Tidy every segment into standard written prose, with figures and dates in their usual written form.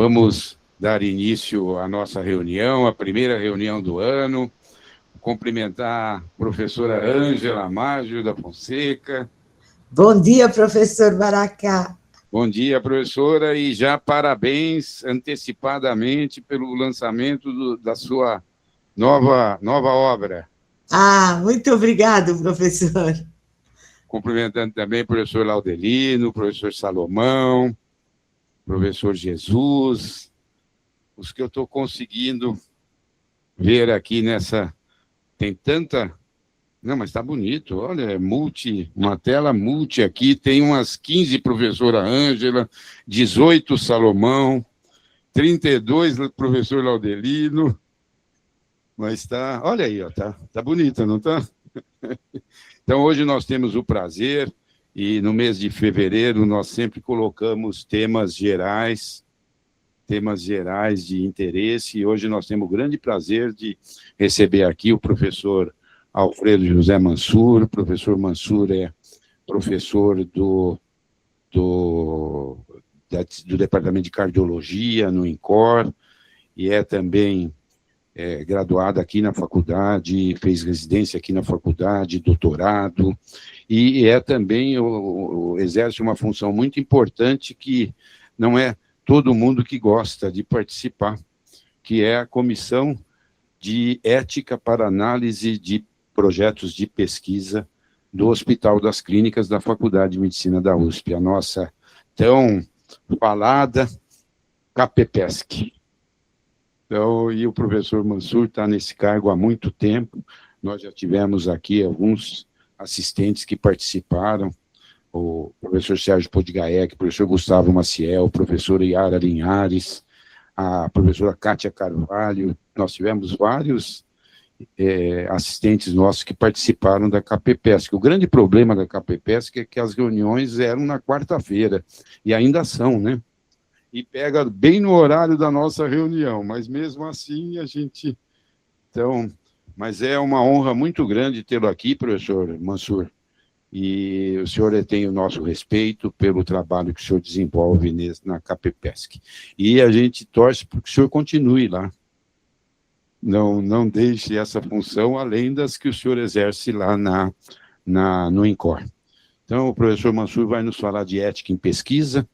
Vamos dar início à nossa reunião, a primeira reunião do ano. Cumprimentar a professora Ângela Mágio da Fonseca. Bom dia, professor Baracá. Bom dia, professora, e já parabéns antecipadamente pelo lançamento da sua nova obra. Muito obrigado, professor. Cumprimentando também o professor Laudelino, o professor Salomão, o professor Jesus, os que eu estou conseguindo ver aqui nessa... Tem tanta... Não, mas está bonito, olha, uma tela multi aqui, tem umas 15 professora Ângela, 18 Salomão, 32 professor Laudelino, mas está, olha aí, ó, tá bonita, não está? Então, hoje nós temos o prazer, e no mês de fevereiro nós sempre colocamos temas gerais de interesse, e hoje nós temos o grande prazer de receber aqui o professor Alfredo José Mansur. O professor Mansur é professor do Departamento de Cardiologia no INCOR, e é também graduado aqui na faculdade, fez residência aqui na faculdade, doutorado, e é também, exerce uma função muito importante que não é todo mundo que gosta de participar, que é a Comissão de Ética para Análise de Projetos de Pesquisa do Hospital das Clínicas da Faculdade de Medicina da USP, a nossa tão falada CAPEPESC. Então, e o professor Mansur está nesse cargo há muito tempo, nós já tivemos aqui alguns assistentes que participaram, o professor Sérgio Podgaek, o professor Gustavo Maciel, o professor Yara Linhares, a professora Kátia Carvalho, nós tivemos vários assistentes nossos que participaram da CAPEPESC. O grande problema da CAPEPESC é que as reuniões eram na quarta-feira, e ainda são, né? E pega bem no horário da nossa reunião, mas mesmo assim a gente... Então, mas é uma honra muito grande tê-lo aqui, professor Mansur, e o senhor tem o nosso respeito pelo trabalho que o senhor desenvolve na CAPEPESC. E a gente torce para que o senhor continue lá. Não deixe essa função, além das que o senhor exerce lá no INCOR. Então, o professor Mansur vai nos falar de ética em pesquisa.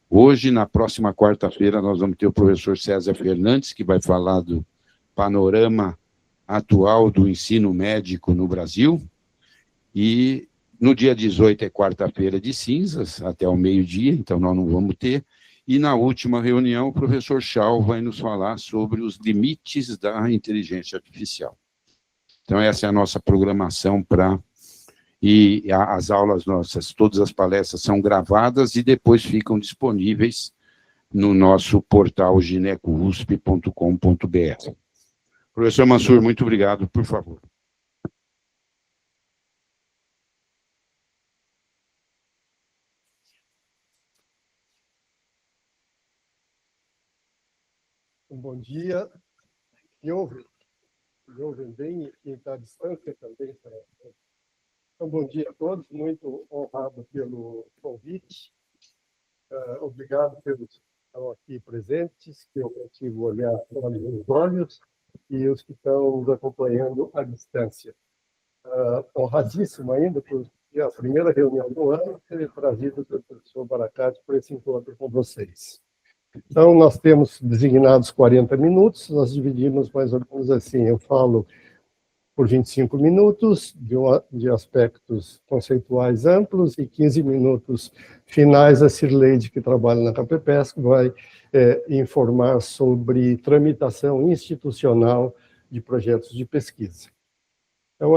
Hoje, na próxima quarta-feira, nós vamos ter o professor César Fernandes, que vai falar do panorama atual do ensino médico no Brasil. E no dia 18 é quarta-feira de cinzas, até o meio-dia, então nós não vamos ter. E na última reunião, o professor Chau vai nos falar sobre os limites da inteligência artificial. Então, essa é a nossa programação E as aulas nossas, todas as palestras são gravadas e depois ficam disponíveis no nosso portal ginecousp.com.br. Professor Mansur, muito obrigado, por favor. Bom dia. Me ouvem bem, e quem está à distância também. Então, bom dia a todos, muito honrado pelo convite. Obrigado pelos que estão aqui presentes, que eu consigo olhar nos olhos, e os que estão nos acompanhando à distância. Honradíssimo ainda por a primeira reunião do ano ter trazido o professor Baracate para esse encontro com vocês. Então, nós temos designados 40 minutos, nós dividimos mais ou menos assim, eu falo por 25 minutos, de aspectos conceituais amplos, e 15 minutos finais, a Cirleide, que trabalha na CAPEPESC, vai informar sobre tramitação institucional de projetos de pesquisa. Então,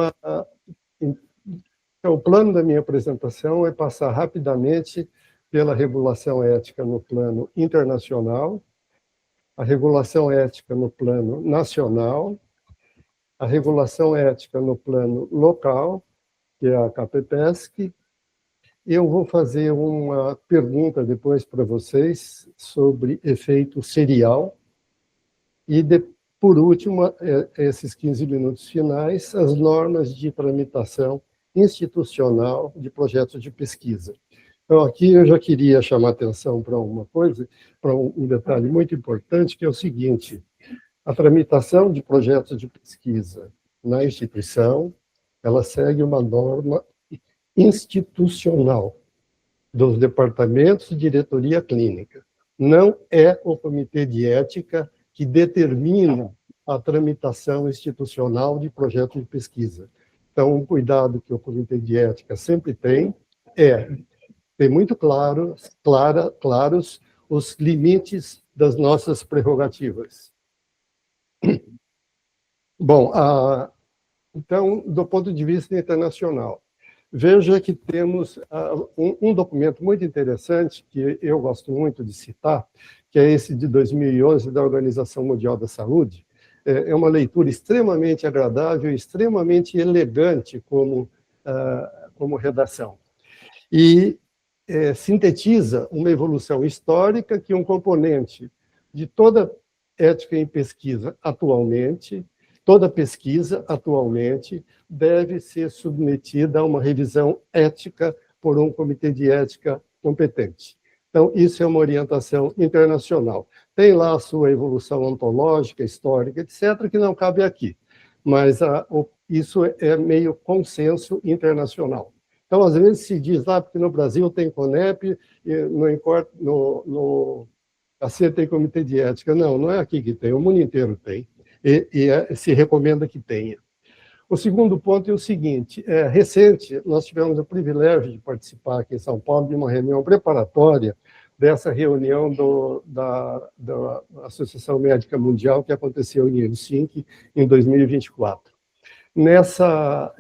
o plano da minha apresentação é passar rapidamente pela regulação ética no plano internacional, a regulação ética no plano nacional, a regulação ética no plano local, que é a CAPEPESC. Eu vou fazer uma pergunta depois para vocês sobre efeito serial. E, por último, esses 15 minutos finais, as normas de tramitação institucional de projetos de pesquisa. Então, aqui eu já queria chamar a atenção para uma coisa, para um detalhe muito importante, que é o seguinte: a tramitação de projetos de pesquisa na instituição, ela segue uma norma institucional dos departamentos de diretoria clínica. Não é o comitê de ética que determina a tramitação institucional de projetos de pesquisa. Então, um cuidado que o comitê de ética sempre tem é ter muito claros os limites das nossas prerrogativas. Bom, então, do ponto de vista internacional, veja que temos um documento muito interessante, que eu gosto muito de citar, que é esse de 2011 da Organização Mundial da Saúde. É uma leitura extremamente agradável, extremamente elegante como redação. E sintetiza uma evolução histórica que um componente de toda ética em pesquisa atualmente, toda pesquisa atualmente deve ser submetida a uma revisão ética por um comitê de ética competente. Então, isso é uma orientação internacional. Tem lá a sua evolução ontológica, histórica, etc., que não cabe aqui, mas isso é meio consenso internacional. Então, às vezes se diz lá, porque no Brasil tem CONEP, assim tem comitê de ética. Não, não é aqui que tem, o mundo inteiro tem, se recomenda que tenha. O segundo ponto é o seguinte: recente, nós tivemos o privilégio de participar aqui em São Paulo de uma reunião preparatória dessa reunião da Associação Médica Mundial, que aconteceu em Helsinki em 2024. Nessa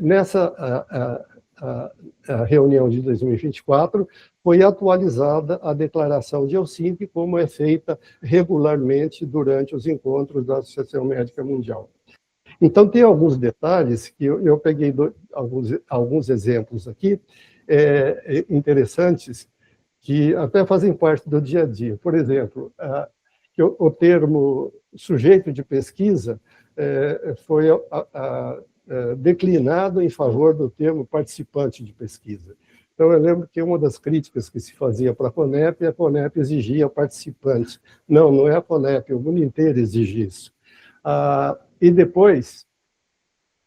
reunião de 2024, foi atualizada a declaração de Helsinki, como é feita regularmente durante os encontros da Associação Médica Mundial. Então, tem alguns detalhes que eu peguei alguns exemplos aqui interessantes, que até fazem parte do dia a dia. Por exemplo, o termo sujeito de pesquisa foi declinado em favor do termo participante de pesquisa. Então, eu lembro que uma das críticas que se fazia para a CONEP exigia participantes. Não, não é a CONEP, o mundo inteiro exige isso. E depois,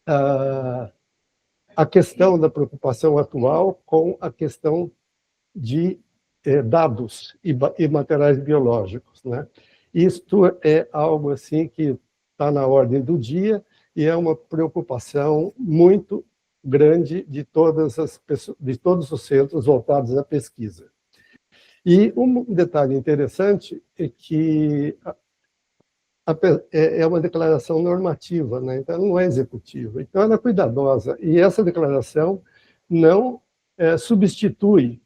a questão da preocupação atual com a questão de dados e materiais biológicos, né? Isto é algo assim que está na ordem do dia e é uma preocupação muito grande de todas as pessoas, de todos os centros voltados à pesquisa. E um detalhe interessante é que é uma declaração normativa, né? Então não é executiva, então ela é cuidadosa, e essa declaração não substitui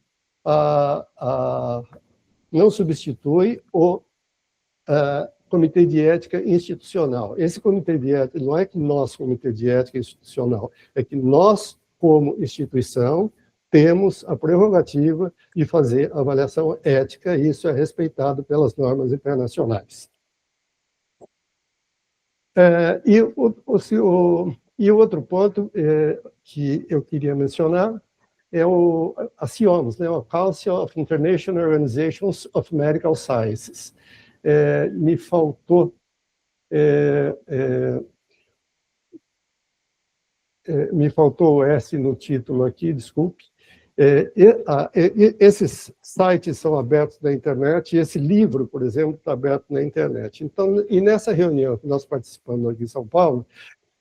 o Comitê de Ética Institucional. Esse Comitê de Ética, não é que nós, Comitê de Ética Institucional, é que nós, como instituição, temos a prerrogativa de fazer avaliação ética, e isso é respeitado pelas normas internacionais. E o outro ponto que eu queria mencionar é a CIOMS, né, o Council of International Organizations of Medical Sciences. Me faltou o S no título aqui, desculpe. Esses sites são abertos na internet, e esse livro, por exemplo, está aberto na internet. Então, e nessa reunião que nós participamos aqui em São Paulo,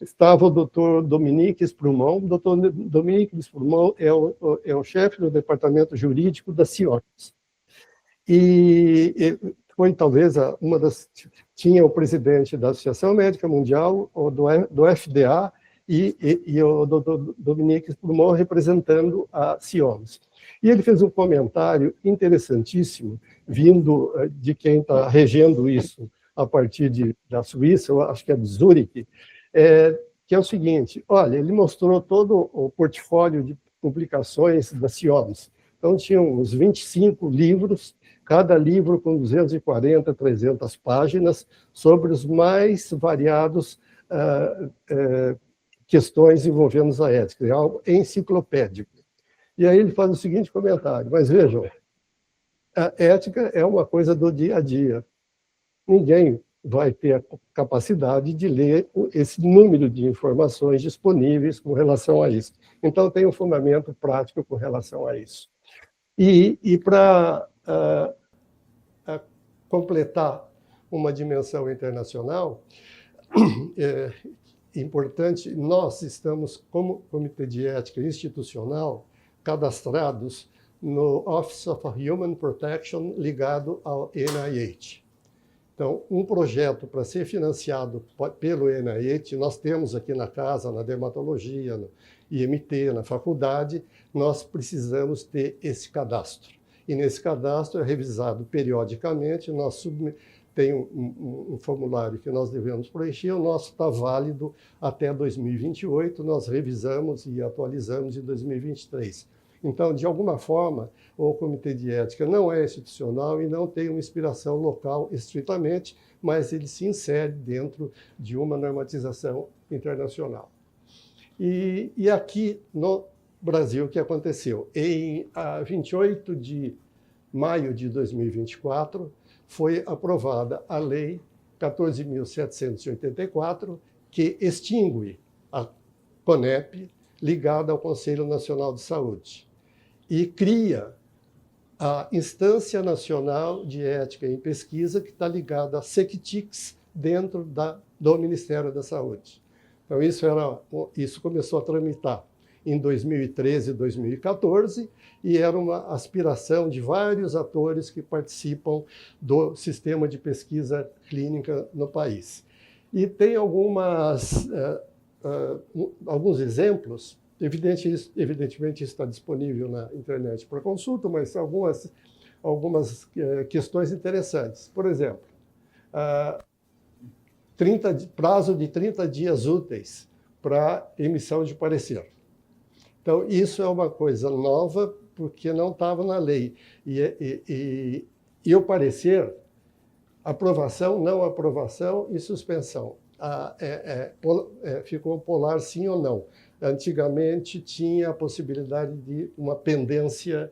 estava o doutor Dominique Sprumont. O doutor Dominique Sprumont é o chefe do departamento jurídico da CIOMS. E foi talvez tinha o presidente da Associação Médica Mundial, do FDA, e o doutor Dominique Sprumont representando a CIOMS. E ele fez um comentário interessantíssimo, vindo de quem está regendo isso a partir da Suíça, eu acho que é de Zurique, que é o seguinte: olha, ele mostrou todo o portfólio de publicações da CIOMS. Então, tinham uns 25 livros, cada livro com 240, 300 páginas, sobre os mais variados questões envolvendo a ética, é algo enciclopédico. E aí ele faz o seguinte comentário, mas vejam, a ética é uma coisa do dia a dia. Ninguém vai ter a capacidade de ler esse número de informações disponíveis com relação a isso. Então, tem um fundamento prático com relação a isso. E para completar uma dimensão internacional, é importante, nós estamos, como Comitê de Ética Institucional, cadastrados no Office of Human Protection ligado ao NIH. Então, um projeto para ser financiado pelo NIH, nós temos aqui na casa, na dermatologia, no IMT, na faculdade, nós precisamos ter esse cadastro. E nesse cadastro é revisado periodicamente, nós tem um formulário que nós devemos preencher, o nosso está válido até 2028, nós revisamos e atualizamos em 2023. Então, de alguma forma, o Comitê de Ética não é institucional e não tem uma inspiração local estritamente, mas ele se insere dentro de uma normatização internacional. E aqui no Brasil, o que aconteceu? Em 28 de maio de 2024, foi aprovada a Lei 14.784, que extingue a CONEP, ligada ao Conselho Nacional de Saúde, e cria a Instância Nacional de Ética em Pesquisa, que está ligada à SECTIX, dentro do Ministério da Saúde. Então, isso começou a tramitar em 2013 e 2014, e era uma aspiração de vários atores que participam do sistema de pesquisa clínica no país. E tem alguns exemplos, evidentemente isso está disponível na internet para consulta, mas algumas questões interessantes. Por exemplo, prazo de 30 dias úteis para emissão de parecer. Então, isso é uma coisa nova, porque não estava na lei. E o parecer, aprovação, não aprovação e suspensão. Ficou polar sim ou não. Antigamente tinha a possibilidade de uma pendência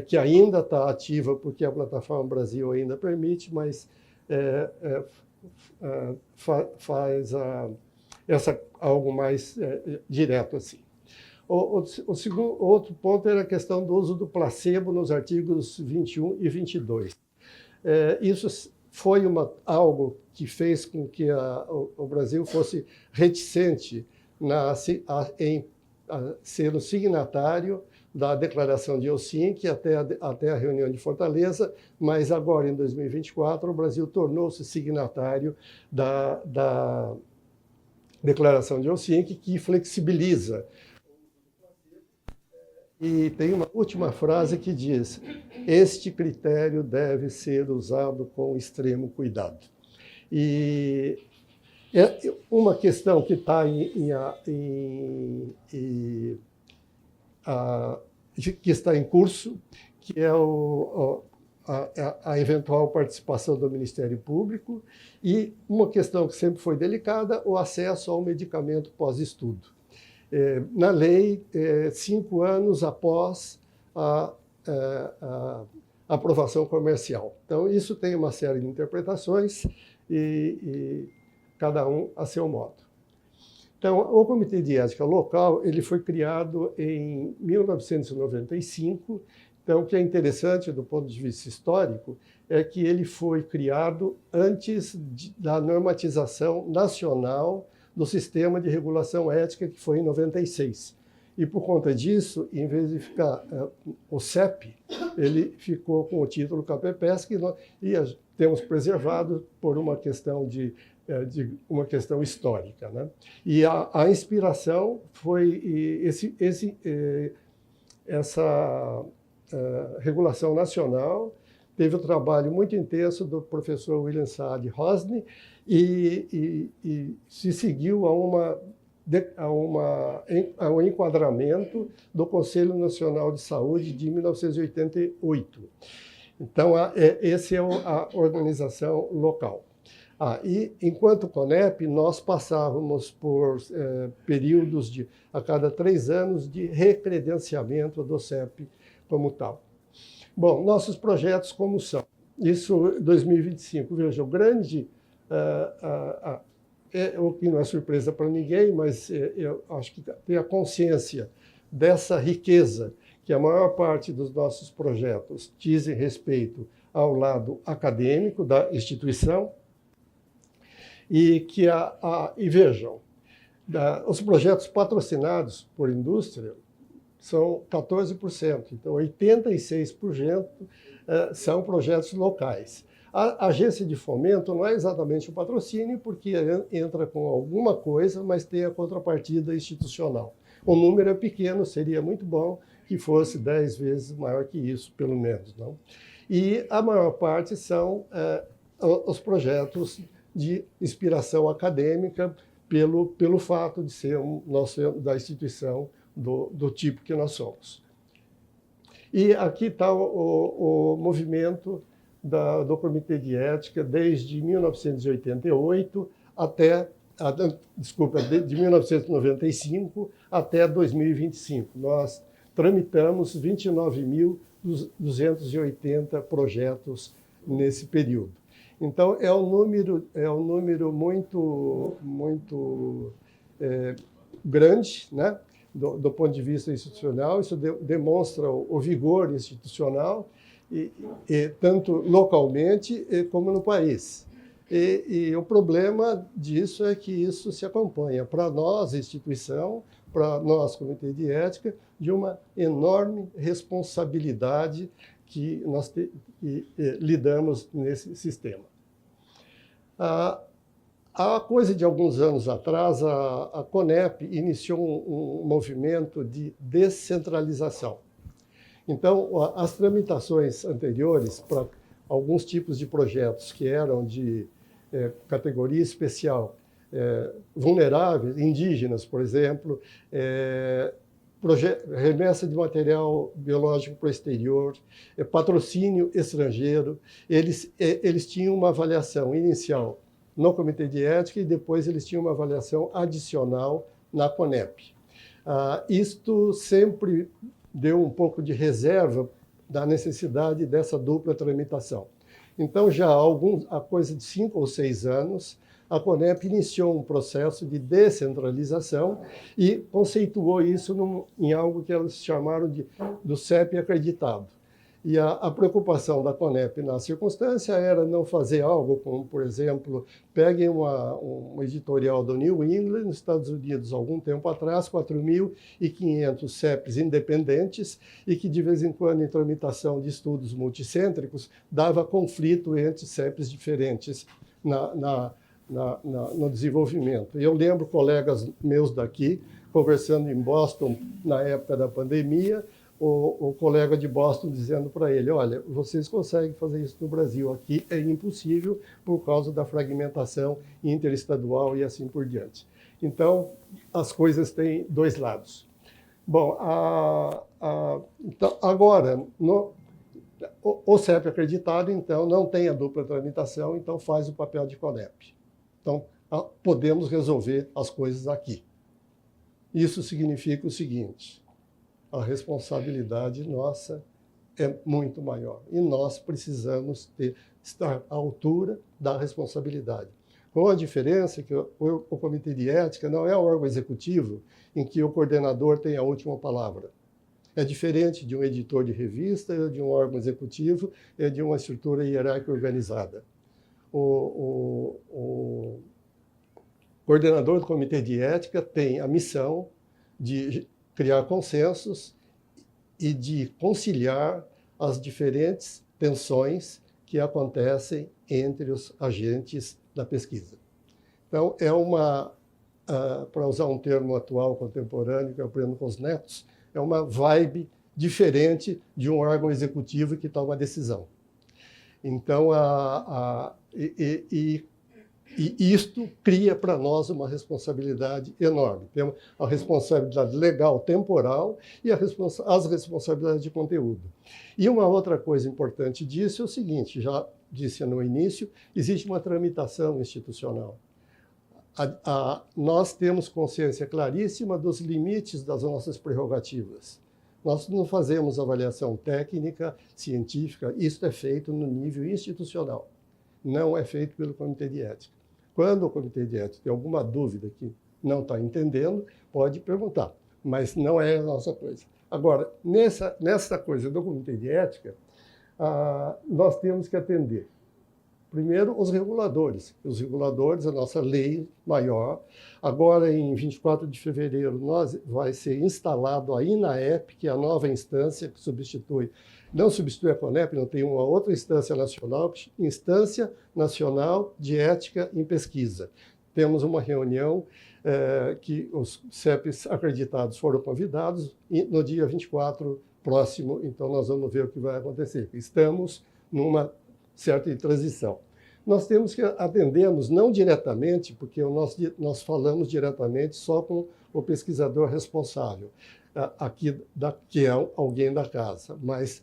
que ainda está ativa, porque a Plataforma Brasil ainda permite, mas faz algo mais direto assim. Outro ponto era a questão do uso do placebo nos artigos 21 e 22. Isso foi algo que fez com que o Brasil fosse reticente em ser o signatário da Declaração de Helsinki até a reunião de Fortaleza, mas agora, em 2024, o Brasil tornou-se signatário da Declaração de Helsinki, que flexibiliza. E tem uma última frase que diz: este critério deve ser usado com extremo cuidado. E uma questão que está que está em curso, que é a eventual participação do Ministério Público, e uma questão que sempre foi delicada, o acesso ao medicamento pós-estudo. Na lei, 5 anos após a aprovação comercial. Então, isso tem uma série de interpretações e cada um a seu modo. Então, o Comitê de Ética Local ele foi criado em 1995. Então, o que é interessante do ponto de vista histórico é que ele foi criado antes da normatização nacional do Sistema de Regulação Ética, que foi em 96. E, por conta disso, em vez de ficar o CEP, ele ficou com o título CAPEPESC e temos preservado por uma questão uma questão histórica, né? E a inspiração foi essa regulação nacional. Teve um trabalho muito intenso do professor William Saad Hosni e se seguiu ao enquadramento do Conselho Nacional de Saúde de 1988. Então, essa é a organização local. E, enquanto CONEP, nós passávamos por períodos a cada 3 anos de recredenciamento do CEP como tal. Bom, nossos projetos como são? Isso 2025, veja, o grande, o que não é surpresa para ninguém, mas eu acho que tem a consciência dessa riqueza que a maior parte dos nossos projetos dizem respeito ao lado acadêmico da instituição, e vejam, os projetos patrocinados por indústria são 14%, então 86% são projetos locais. A agência de fomento não é exatamente o patrocínio, porque entra com alguma coisa, mas tem a contrapartida institucional. O número é pequeno, seria muito bom que fosse 10 vezes maior que isso, pelo menos, não? E a maior parte são os projetos de inspiração acadêmica, pelo fato de ser da instituição do tipo que nós somos. E aqui está o movimento do Comitê de Ética desde 1988 de 1995 até 2025. Nós tramitamos 29.280 projetos nesse período. Então, é um número muito grande, né? Do ponto de vista institucional. Isso demonstra o vigor institucional, tanto localmente como no país. E o problema disso é que isso se acompanha, para nós, instituição, para nós, Comitê de Ética, de uma enorme responsabilidade que nós lidamos nesse sistema. Há coisa de alguns anos atrás, a CONEP iniciou um movimento de descentralização. Então, as tramitações anteriores para alguns tipos de projetos que eram de categoria especial, vulneráveis, indígenas, por exemplo, remessa de material biológico para o exterior, patrocínio estrangeiro, eles tinham uma avaliação inicial no Comitê de Ética e depois eles tinham uma avaliação adicional na CONEP. Isto sempre deu um pouco de reserva da necessidade dessa dupla tramitação. Então, já há coisa de 5 ou 6 anos, a CONEP iniciou um processo de descentralização e conceituou isso em algo que eles chamaram do CEP acreditado. E a preocupação da CONEP na circunstância era não fazer algo como, por exemplo, peguem um editorial do New England, nos Estados Unidos, algum tempo atrás, 4.500 CEPs independentes, e que de vez em quando, em tramitação de estudos multicêntricos, dava conflito entre CEPs diferentes no desenvolvimento. Eu lembro colegas meus daqui, conversando em Boston na época da pandemia, o colega de Boston dizendo para ele, olha, vocês conseguem fazer isso no Brasil, aqui é impossível por causa da fragmentação interestadual e assim por diante. Então, as coisas têm dois lados. Bom, então, agora, o CEP acreditado, então, não tem a dupla tramitação, então faz o papel de CONEP. Então, podemos resolver as coisas aqui. Isso significa o seguinte: a responsabilidade nossa é muito maior. E nós precisamos estar à altura da responsabilidade. Com a diferença que o Comitê de Ética não é um órgão executivo em que o coordenador tem a última palavra. É diferente de um editor de revista, de um órgão executivo, é de uma estrutura hierárquica organizada. O coordenador do Comitê de Ética tem a missão de criar consensos e de conciliar as diferentes tensões que acontecem entre os agentes da pesquisa. Então, para usar um termo atual, contemporâneo, que eu aprendo com os netos, é uma vibe diferente de um órgão executivo que toma a decisão. Então, E isto cria para nós uma responsabilidade enorme. Temos a responsabilidade legal temporal e as responsabilidades de conteúdo. E uma outra coisa importante disso é o seguinte, já disse no início, existe uma tramitação institucional. Nós temos consciência claríssima dos limites das nossas prerrogativas. Nós não fazemos avaliação técnica, científica, isso é feito no nível institucional, não é feito pelo Comitê de Ética. Quando o Comitê de Ética tem alguma dúvida que não está entendendo, pode perguntar, mas não é a nossa coisa. Agora, nessa coisa do Comitê de Ética, nós temos que atender, primeiro, os reguladores. Os reguladores, a nossa lei maior. Agora, em 24 de fevereiro, vai ser instalado a INAEP, que é a nova instância que não substitui a CONEP, não tem uma outra instância nacional de ética em pesquisa. Temos uma reunião que os CEPs acreditados foram convidados no dia 24 próximo, então nós vamos ver o que vai acontecer. Estamos numa certa transição. Nós temos que atendermos não diretamente, porque nós falamos diretamente só com o pesquisador responsável, que é alguém da casa, mas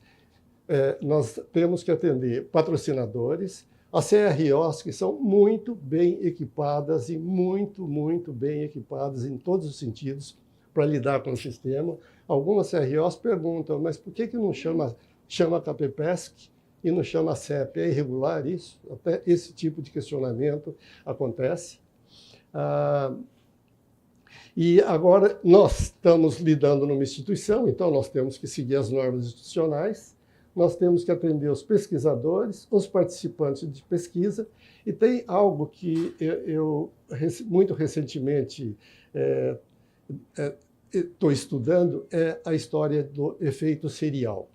nós temos que atender patrocinadores, as CROs, que são muito bem equipadas e muito bem equipadas em todos os sentidos para lidar com o sistema. Algumas CROs perguntam, mas por que não chama CAPEPESC e não chama CEP? É irregular isso? Até esse tipo de questionamento acontece. E agora nós estamos lidando numa instituição, então nós temos que seguir as normas institucionais, nós temos que atender os pesquisadores, os participantes de pesquisa, e tem algo que eu muito recentemente estou estudando, é a história do efeito serial.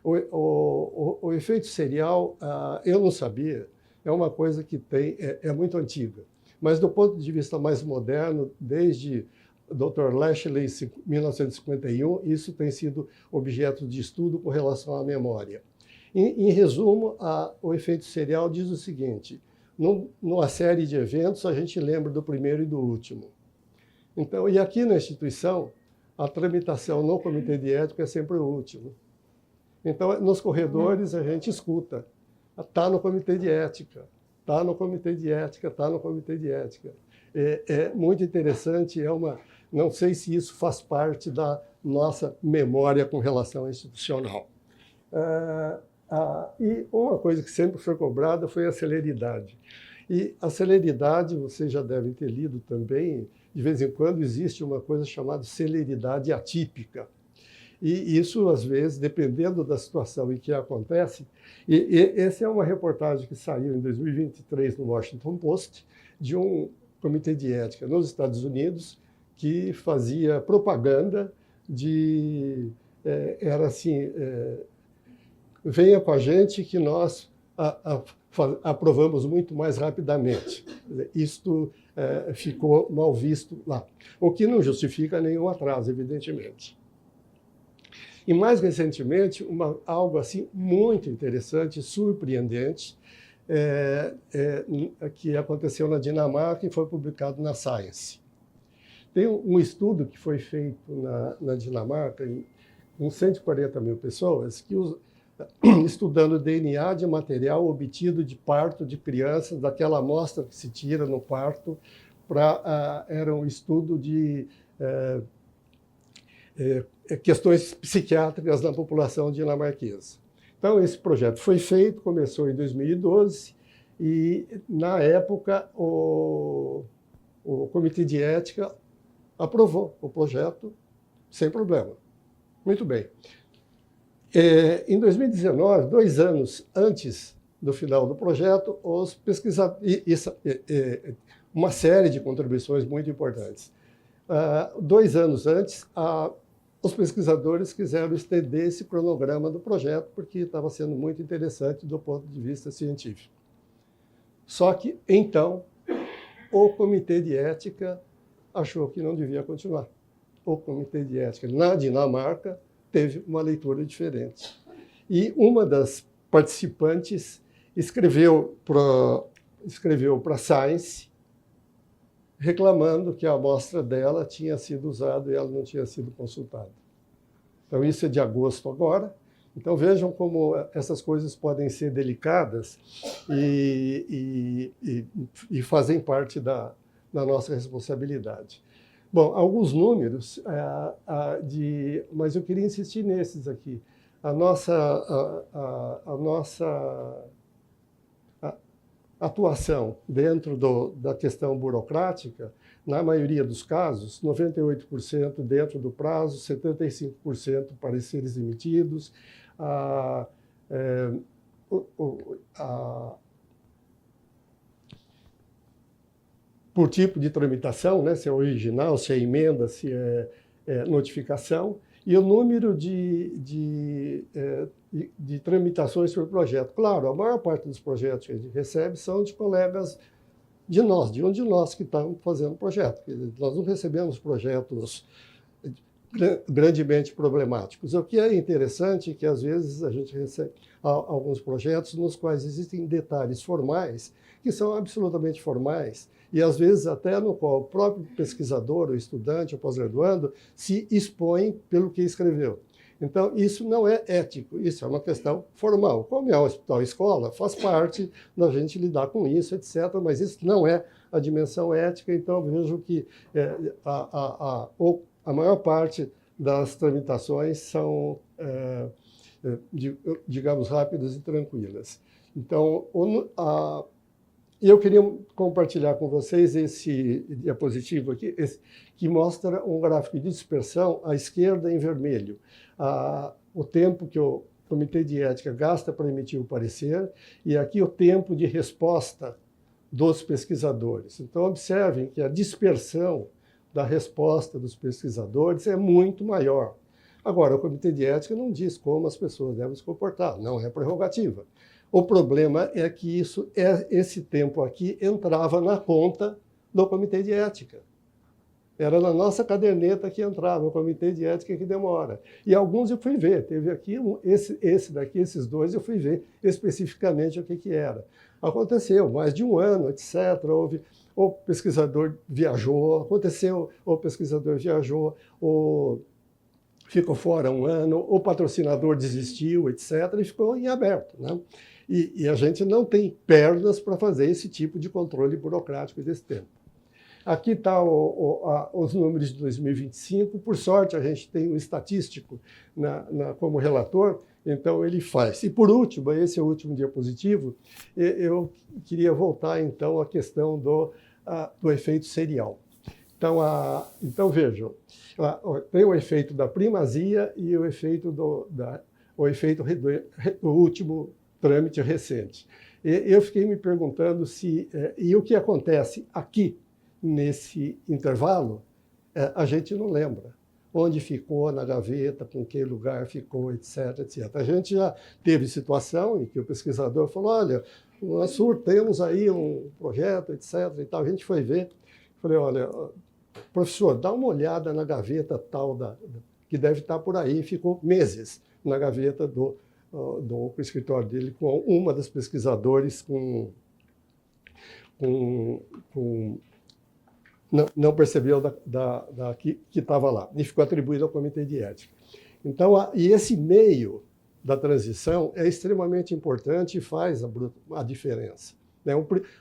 O efeito serial, eu não sabia, é uma coisa que é muito antiga, mas do ponto de vista mais moderno, desde Dr. Lashley, 1951, isso tem sido objeto de estudo com relação à memória. Em resumo, o efeito serial diz o seguinte: numa série de eventos, a gente lembra do primeiro e do último. Então, e aqui na instituição, a tramitação no Comitê de Ética é sempre o último. Então, nos corredores, a gente escuta. Está no Comitê de Ética, está no Comitê de Ética, está no Comitê de Ética. É muito interessante, não sei se isso faz parte da nossa memória com relação à institucional. E uma coisa que sempre foi cobrada foi a celeridade. E a celeridade, vocês já devem ter lido também, de vez em quando existe uma coisa chamada celeridade atípica. E isso, às vezes, dependendo da situação em que acontece, essa é uma reportagem que saiu em 2023 no Washington Post, de um comitê de ética nos Estados Unidos, que fazia propaganda era assim, venha com a gente que nós aprovamos muito mais rapidamente. Isto ficou mal visto lá, o que não justifica nenhum atraso, evidentemente. E mais recentemente, algo assim muito interessante, surpreendente, que aconteceu na Dinamarca e foi publicado na Science. Tem um estudo que foi feito na Dinamarca, com 140 mil pessoas, estudando DNA de material obtido de parto de crianças, daquela amostra que se tira no parto, era um estudo de questões psiquiátricas na população dinamarquesa. Então, esse projeto foi feito, começou em 2012, e, na época, o Comitê de Ética aprovou o projeto sem problema. Muito bem. Em 2019, 2 anos antes do final do projeto, os pesquisadores... uma série de contribuições muito importantes. 2 anos antes, os pesquisadores quiseram estender esse cronograma do projeto, porque estava sendo muito interessante do ponto de vista científico. Só que, então, o Comitê de Ética achou que não devia continuar. O Comitê de Ética na Dinamarca teve uma leitura diferente. E uma das participantes escreveu escreveu para Science, reclamando que a amostra dela tinha sido usada e ela não tinha sido consultada. Então, isso é de agosto agora. Então, vejam como essas coisas podem ser delicadas e fazem parte da nossa responsabilidade. Bom, alguns números, mas eu queria insistir nesses aqui. A nossa atuação dentro da questão burocrática, na maioria dos casos, 98% dentro do prazo, 75% pareceres emitidos, por tipo de tramitação, né, se é original, se é emenda, se é notificação, e o número de tramitações por projeto. Claro, a maior parte dos projetos que a gente recebe são de colegas de um de nós que estamos fazendo projeto. Nós não recebemos projetos grandemente problemáticos. O que é interessante é que, às vezes, a gente recebe alguns projetos nos quais existem detalhes formais que são absolutamente formais e, às vezes, até no qual o próprio pesquisador, o estudante, o pós-graduando, se expõe pelo que escreveu. Então, isso não é ético, isso é uma questão formal. Como é o hospital escola, faz parte da gente lidar com isso, etc., mas isso não é a dimensão ética, então vejo que a maior parte das tramitações são, digamos, rápidas e tranquilas. Então, eu queria compartilhar com vocês esse diapositivo aqui, que mostra um gráfico de dispersão à esquerda em vermelho. O tempo que o Comitê de Ética gasta para emitir o parecer, e aqui o tempo de resposta dos pesquisadores. Então, observem que a dispersão da resposta dos pesquisadores é muito maior. Agora, o Comitê de Ética não diz como as pessoas devem se comportar, não é prerrogativa. O problema é que esse tempo aqui entrava na conta do Comitê de Ética. Era na nossa caderneta que entrava, o Comitê de Ética que demora. E alguns eu fui ver, teve aqui esse daqui, esses dois, eu fui ver especificamente o que era. Aconteceu mais de um ano, etc. O pesquisador viajou, o pesquisador viajou, ficou fora um ano, o patrocinador desistiu, etc., e ficou em aberto, né? E a gente não tem pernas para fazer esse tipo de controle burocrático desse tempo. Aqui estão os números de 2025. Por sorte, a gente tem um estatístico como relator, então ele faz. E, por último, esse é o último diapositivo, eu queria voltar, então, à questão do efeito serial. Então vejam, tem o efeito da primazia e o efeito do último trâmite recente. Eu fiquei me perguntando e o que acontece aqui, nesse intervalo, a gente não lembra. Onde ficou, na gaveta, com que lugar ficou, etc., etc. A gente já teve situação em que o pesquisador falou, olha, nós temos aí um projeto, etc., e tal. A gente foi ver, falei, olha, professor, dá uma olhada na gaveta tal, que deve estar por aí. Ficou meses na gaveta do escritório dele, com uma das pesquisadores não percebeu que estava lá, e ficou atribuído ao Comitê de Ética. Então, e esse meio da transição é extremamente importante e faz a diferença. Né?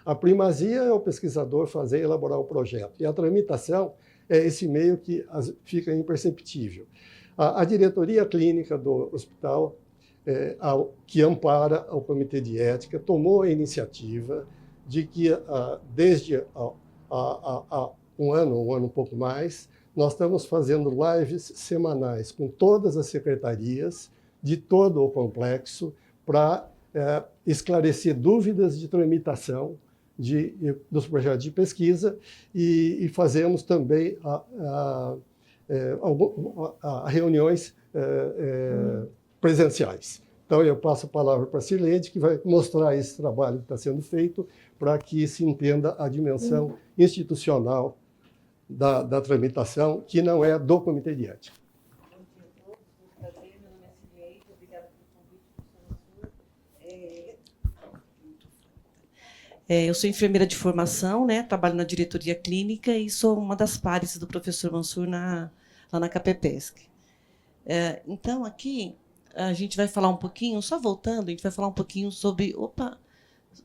A primazia é o pesquisador fazer e elaborar o projeto, e a tramitação é esse meio que fica imperceptível. A diretoria clínica do hospital, que ampara o Comitê de Ética, tomou a iniciativa de que, desde um ano um pouco mais, nós estamos fazendo lives semanais com todas as secretarias de todo o complexo para esclarecer dúvidas de tramitação dos projetos de pesquisa e fazemos também reuniões presenciais. Então, eu passo a palavra para a Cirlede, que vai mostrar esse trabalho que está sendo feito para que se entenda a dimensão institucional da tramitação, que não é do Comitê de Ética. Bom dia a todos, muito prazer, meu nome é Cirlede, obrigada pelo convite, professor Mansur. Eu sou enfermeira de formação, né? Trabalho na diretoria clínica e sou uma das pares do professor Mansur lá na CAPEPESC. Então, aqui, a gente vai falar um pouquinho, só voltando, a gente vai falar um pouquinho sobre... Opa!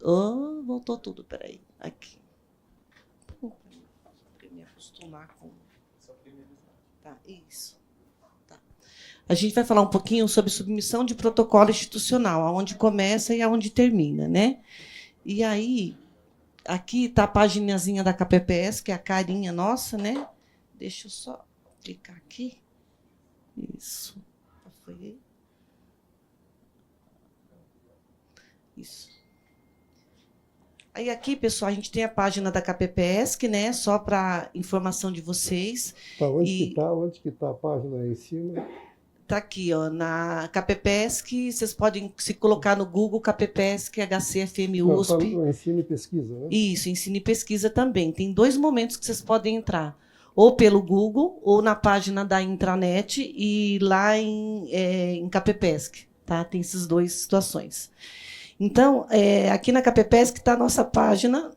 Oh, voltou tudo, peraí. Aqui. Me acostumar com... Tá, isso. Tá. A gente vai falar um pouquinho sobre submissão de protocolo institucional, aonde começa e aonde termina, né? E aí, aqui está a paginazinha da CAPEPES, que é a carinha nossa, né? Deixa eu só clicar aqui. Isso. Foi. Isso. Aí aqui, pessoal, a gente tem a página da CAPEPESC, né? Só para informação de vocês. Tá, onde que tá a página aí em cima? Está aqui, ó, na CAPEPESC, vocês podem se colocar no Google CAPEPESC, HCFM USP. Não, ensino e pesquisa, né? Isso, ensino e pesquisa também. Tem 2 momentos que vocês podem entrar, ou pelo Google, ou na página da intranet e lá em CAPEPESC. Tá? Tem essas 2 situações. Então, aqui na CAPEPESC está a nossa página,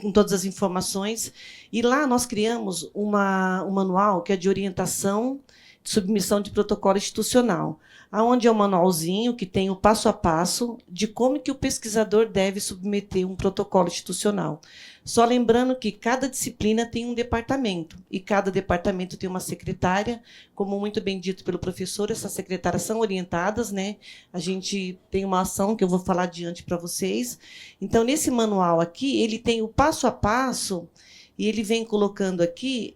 com todas as informações, e lá nós criamos um manual que é de orientação de submissão de protocolo institucional, onde é um manualzinho que tem o passo a passo de como que o pesquisador deve submeter um protocolo institucional. Só lembrando que cada disciplina tem um departamento, e cada departamento tem uma secretária, como muito bem dito pelo professor, essas secretárias são orientadas, né? A gente tem uma ação que eu vou falar adiante para vocês. Então, nesse manual aqui, ele tem o passo a passo. E ele vem colocando aqui,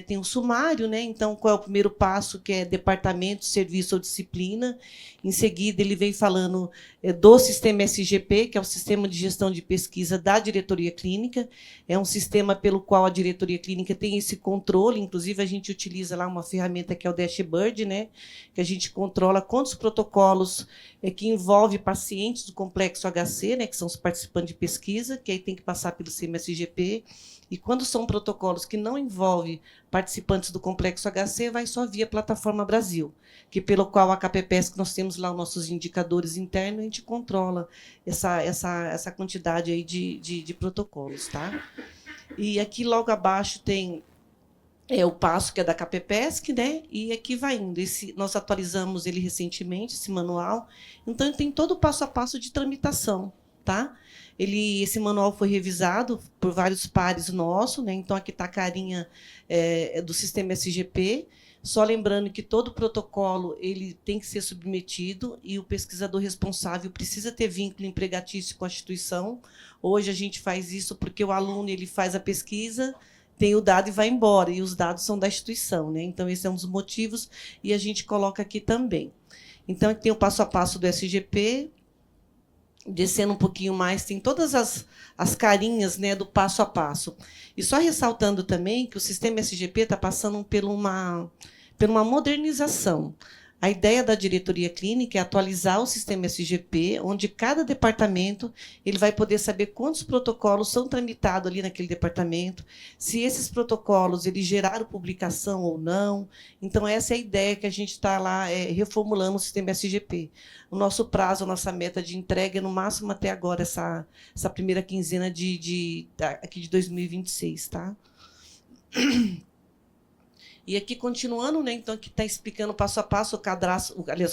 tem um sumário, né? Então, qual é o primeiro passo, que é departamento, serviço ou disciplina. Em seguida, ele vem falando do sistema SGP, que é o Sistema de Gestão de Pesquisa da Diretoria Clínica. É um sistema pelo qual a Diretoria Clínica tem esse controle. Inclusive, a gente utiliza lá uma ferramenta que é o Dashboard, né? Que a gente controla quantos protocolos que envolve pacientes do complexo HC, né? Que são os participantes de pesquisa, que aí tem que passar pelo sistema SGP. E quando são protocolos que não envolvem participantes do Complexo HC, vai só via Plataforma Brasil, que pelo qual a CAPEPESC, nós temos lá os nossos indicadores internos, a gente controla essa quantidade aí de protocolos. Tá? E aqui logo abaixo tem o passo, que é da CAPEPESC, né? E aqui vai indo. Nós atualizamos ele recentemente, esse manual. Então, tem todo o passo a passo de tramitação. Tá? Esse manual foi revisado por vários pares nossos, né? Então, aqui está a carinha do sistema SGP. Só lembrando que todo protocolo ele tem que ser submetido e o pesquisador responsável precisa ter vínculo empregatício com a instituição. Hoje, a gente faz isso porque o aluno ele faz a pesquisa, tem o dado e vai embora, e os dados são da instituição. Né? Então, esse é um dos motivos, e a gente coloca aqui também. Então, aqui tem o passo a passo do SGP. Descendo um pouquinho mais, tem todas as carinhas, né, do passo a passo. E só ressaltando também que o sistema SGP está passando por uma modernização. A ideia da diretoria clínica é atualizar o sistema SGP, onde cada departamento ele vai poder saber quantos protocolos são tramitados ali naquele departamento, se esses protocolos eles geraram publicação ou não. Então, essa é a ideia que a gente está lá reformulando o sistema SGP. O nosso prazo, a nossa meta de entrega é, no máximo, até agora, essa primeira quinzena aqui de 2026. Tá? E aqui, continuando, né? Então, aqui está explicando passo a passo o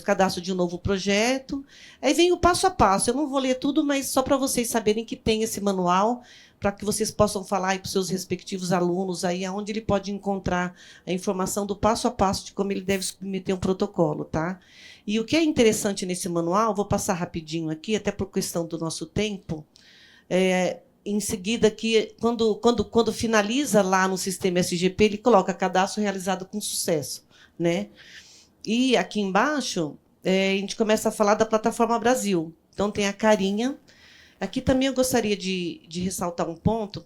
cadastro de um novo projeto. Aí vem o passo a passo. Eu não vou ler tudo, mas só para vocês saberem que tem esse manual, para que vocês possam falar para os seus respectivos alunos, aí, onde ele pode encontrar a informação do passo a passo de como ele deve submeter um protocolo. Tá? E o que é interessante nesse manual, vou passar rapidinho aqui, até por questão do nosso tempo, em seguida, aqui, quando finaliza lá no sistema SGP, ele coloca cadastro realizado com sucesso. Né? E aqui embaixo, a gente começa a falar da Plataforma Brasil. Então, tem a carinha. Aqui também eu gostaria de ressaltar um ponto.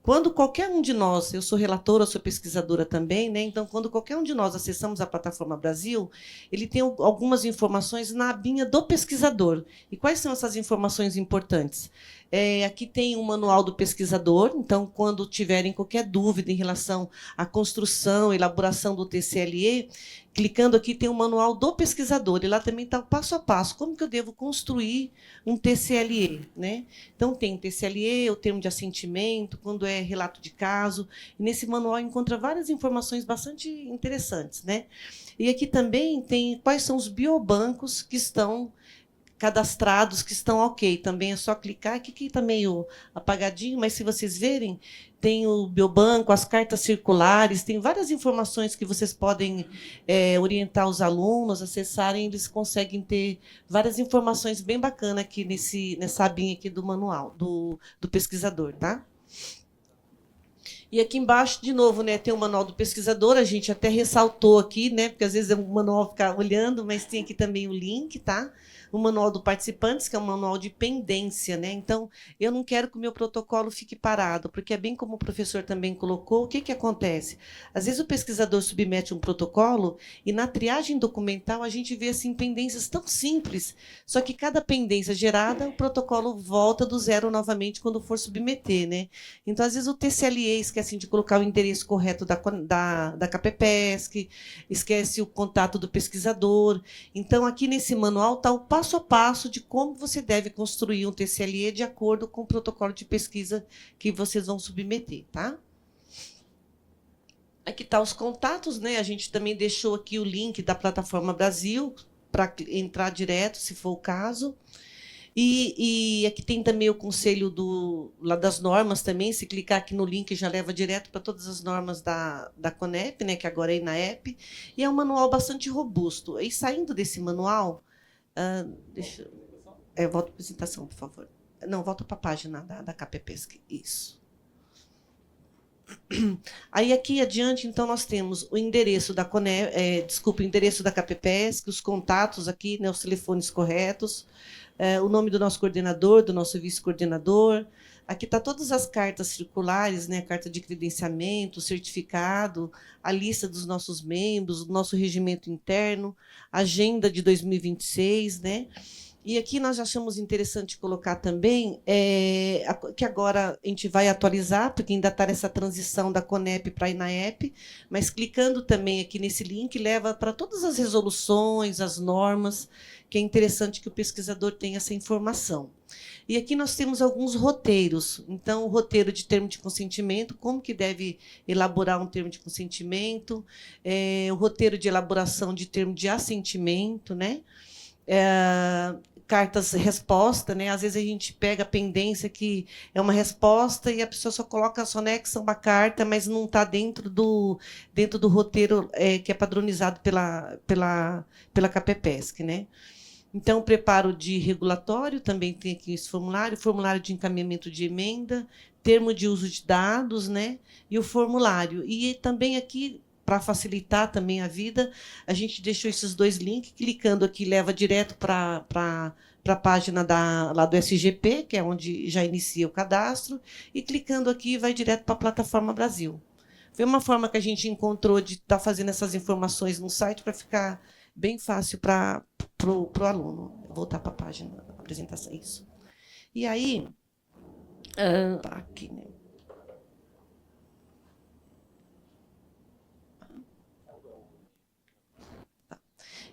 Quando qualquer um de nós, eu sou relatora, eu sou pesquisadora também, né? Então, quando qualquer um de nós acessamos a Plataforma Brasil, ele tem algumas informações na abinha do pesquisador. E quais são essas informações importantes? Aqui tem um manual do pesquisador, então, quando tiverem qualquer dúvida em relação à construção, elaboração do TCLE, clicando aqui tem um manual do pesquisador, e lá também está o passo a passo, como que eu devo construir um TCLE, né? Então, tem o TCLE, o termo de assentimento, quando é relato de caso, e nesse manual encontra várias informações bastante interessantes, né? E aqui também tem quais são os biobancos que estão cadastrados, que estão ok. Também é só clicar. Aqui está meio apagadinho, mas se vocês verem, tem o biobanco, as cartas circulares, tem várias informações que vocês podem orientar os alunos, acessarem, eles conseguem ter várias informações bem bacanas aqui nessa abinha aqui do manual, do pesquisador, tá? E aqui embaixo, de novo, né, tem o manual do pesquisador, a gente até ressaltou aqui, né, porque às vezes o manual fica olhando, mas tem aqui também o link, tá? O manual do participantes, que é um manual de pendência, né? Então, eu não quero que o meu protocolo fique parado, porque é bem como o professor também colocou, o que, que acontece? Às vezes o pesquisador submete um protocolo e na triagem documental a gente vê assim, pendências tão simples, só que cada pendência gerada, o protocolo volta do zero novamente quando for submeter, né? Então, às vezes o TCLE esquece de colocar o endereço correto da CAPEPESC, esquece o contato do pesquisador. Então, aqui nesse manual está o passo a passo de como você deve construir um TCLE de acordo com o protocolo de pesquisa que vocês vão submeter, tá? Aqui tá os contatos, né? A gente também deixou aqui o link da Plataforma Brasil para entrar direto, se for o caso. E aqui tem também o conselho lá das normas também. Se clicar aqui no link, já leva direto para todas as normas da CONEP, né? Que agora é INAEP. E é um manual bastante robusto. E saindo desse manual, volta a apresentação, por favor. Não, volta para a página da CAPEPESC. Isso. Aí, aqui adiante, então, nós temos o endereço da CONEP, o endereço da CAPEPESC, os contatos aqui, né, os telefones corretos, o nome do nosso coordenador, do nosso vice-coordenador. Aqui está todas as cartas circulares, né, carta de credenciamento, certificado, a lista dos nossos membros, o nosso regimento interno, agenda de 2026, né? E aqui nós achamos interessante colocar também que agora a gente vai atualizar, porque ainda está nessa transição da CONEP para a INAEP, mas clicando também aqui nesse link, leva para todas as resoluções, as normas, que é interessante que o pesquisador tenha essa informação. E aqui nós temos alguns roteiros. Então, o roteiro de termo de consentimento, como que deve elaborar um termo de consentimento, o roteiro de elaboração de termo de assentimento, né? Cartas-resposta, né? Às vezes a gente pega a pendência que é uma resposta e a pessoa só coloca, só anexa uma carta, mas não está dentro do roteiro que é padronizado pela CAPEPESC, né? Então, preparo de regulatório, também tem aqui esse formulário de encaminhamento de emenda, termo de uso de dados, né? E o formulário. E também aqui, para facilitar também a vida, a gente deixou esses dois links, clicando aqui leva direto para a página lá do SGP, que é onde já inicia o cadastro, e clicando aqui vai direto para a Plataforma Brasil. Foi uma forma que a gente encontrou de estar fazendo essas informações no site para ficar bem fácil para o aluno. Vou voltar para a página da apresentação. Isso. E aí, aqui, né?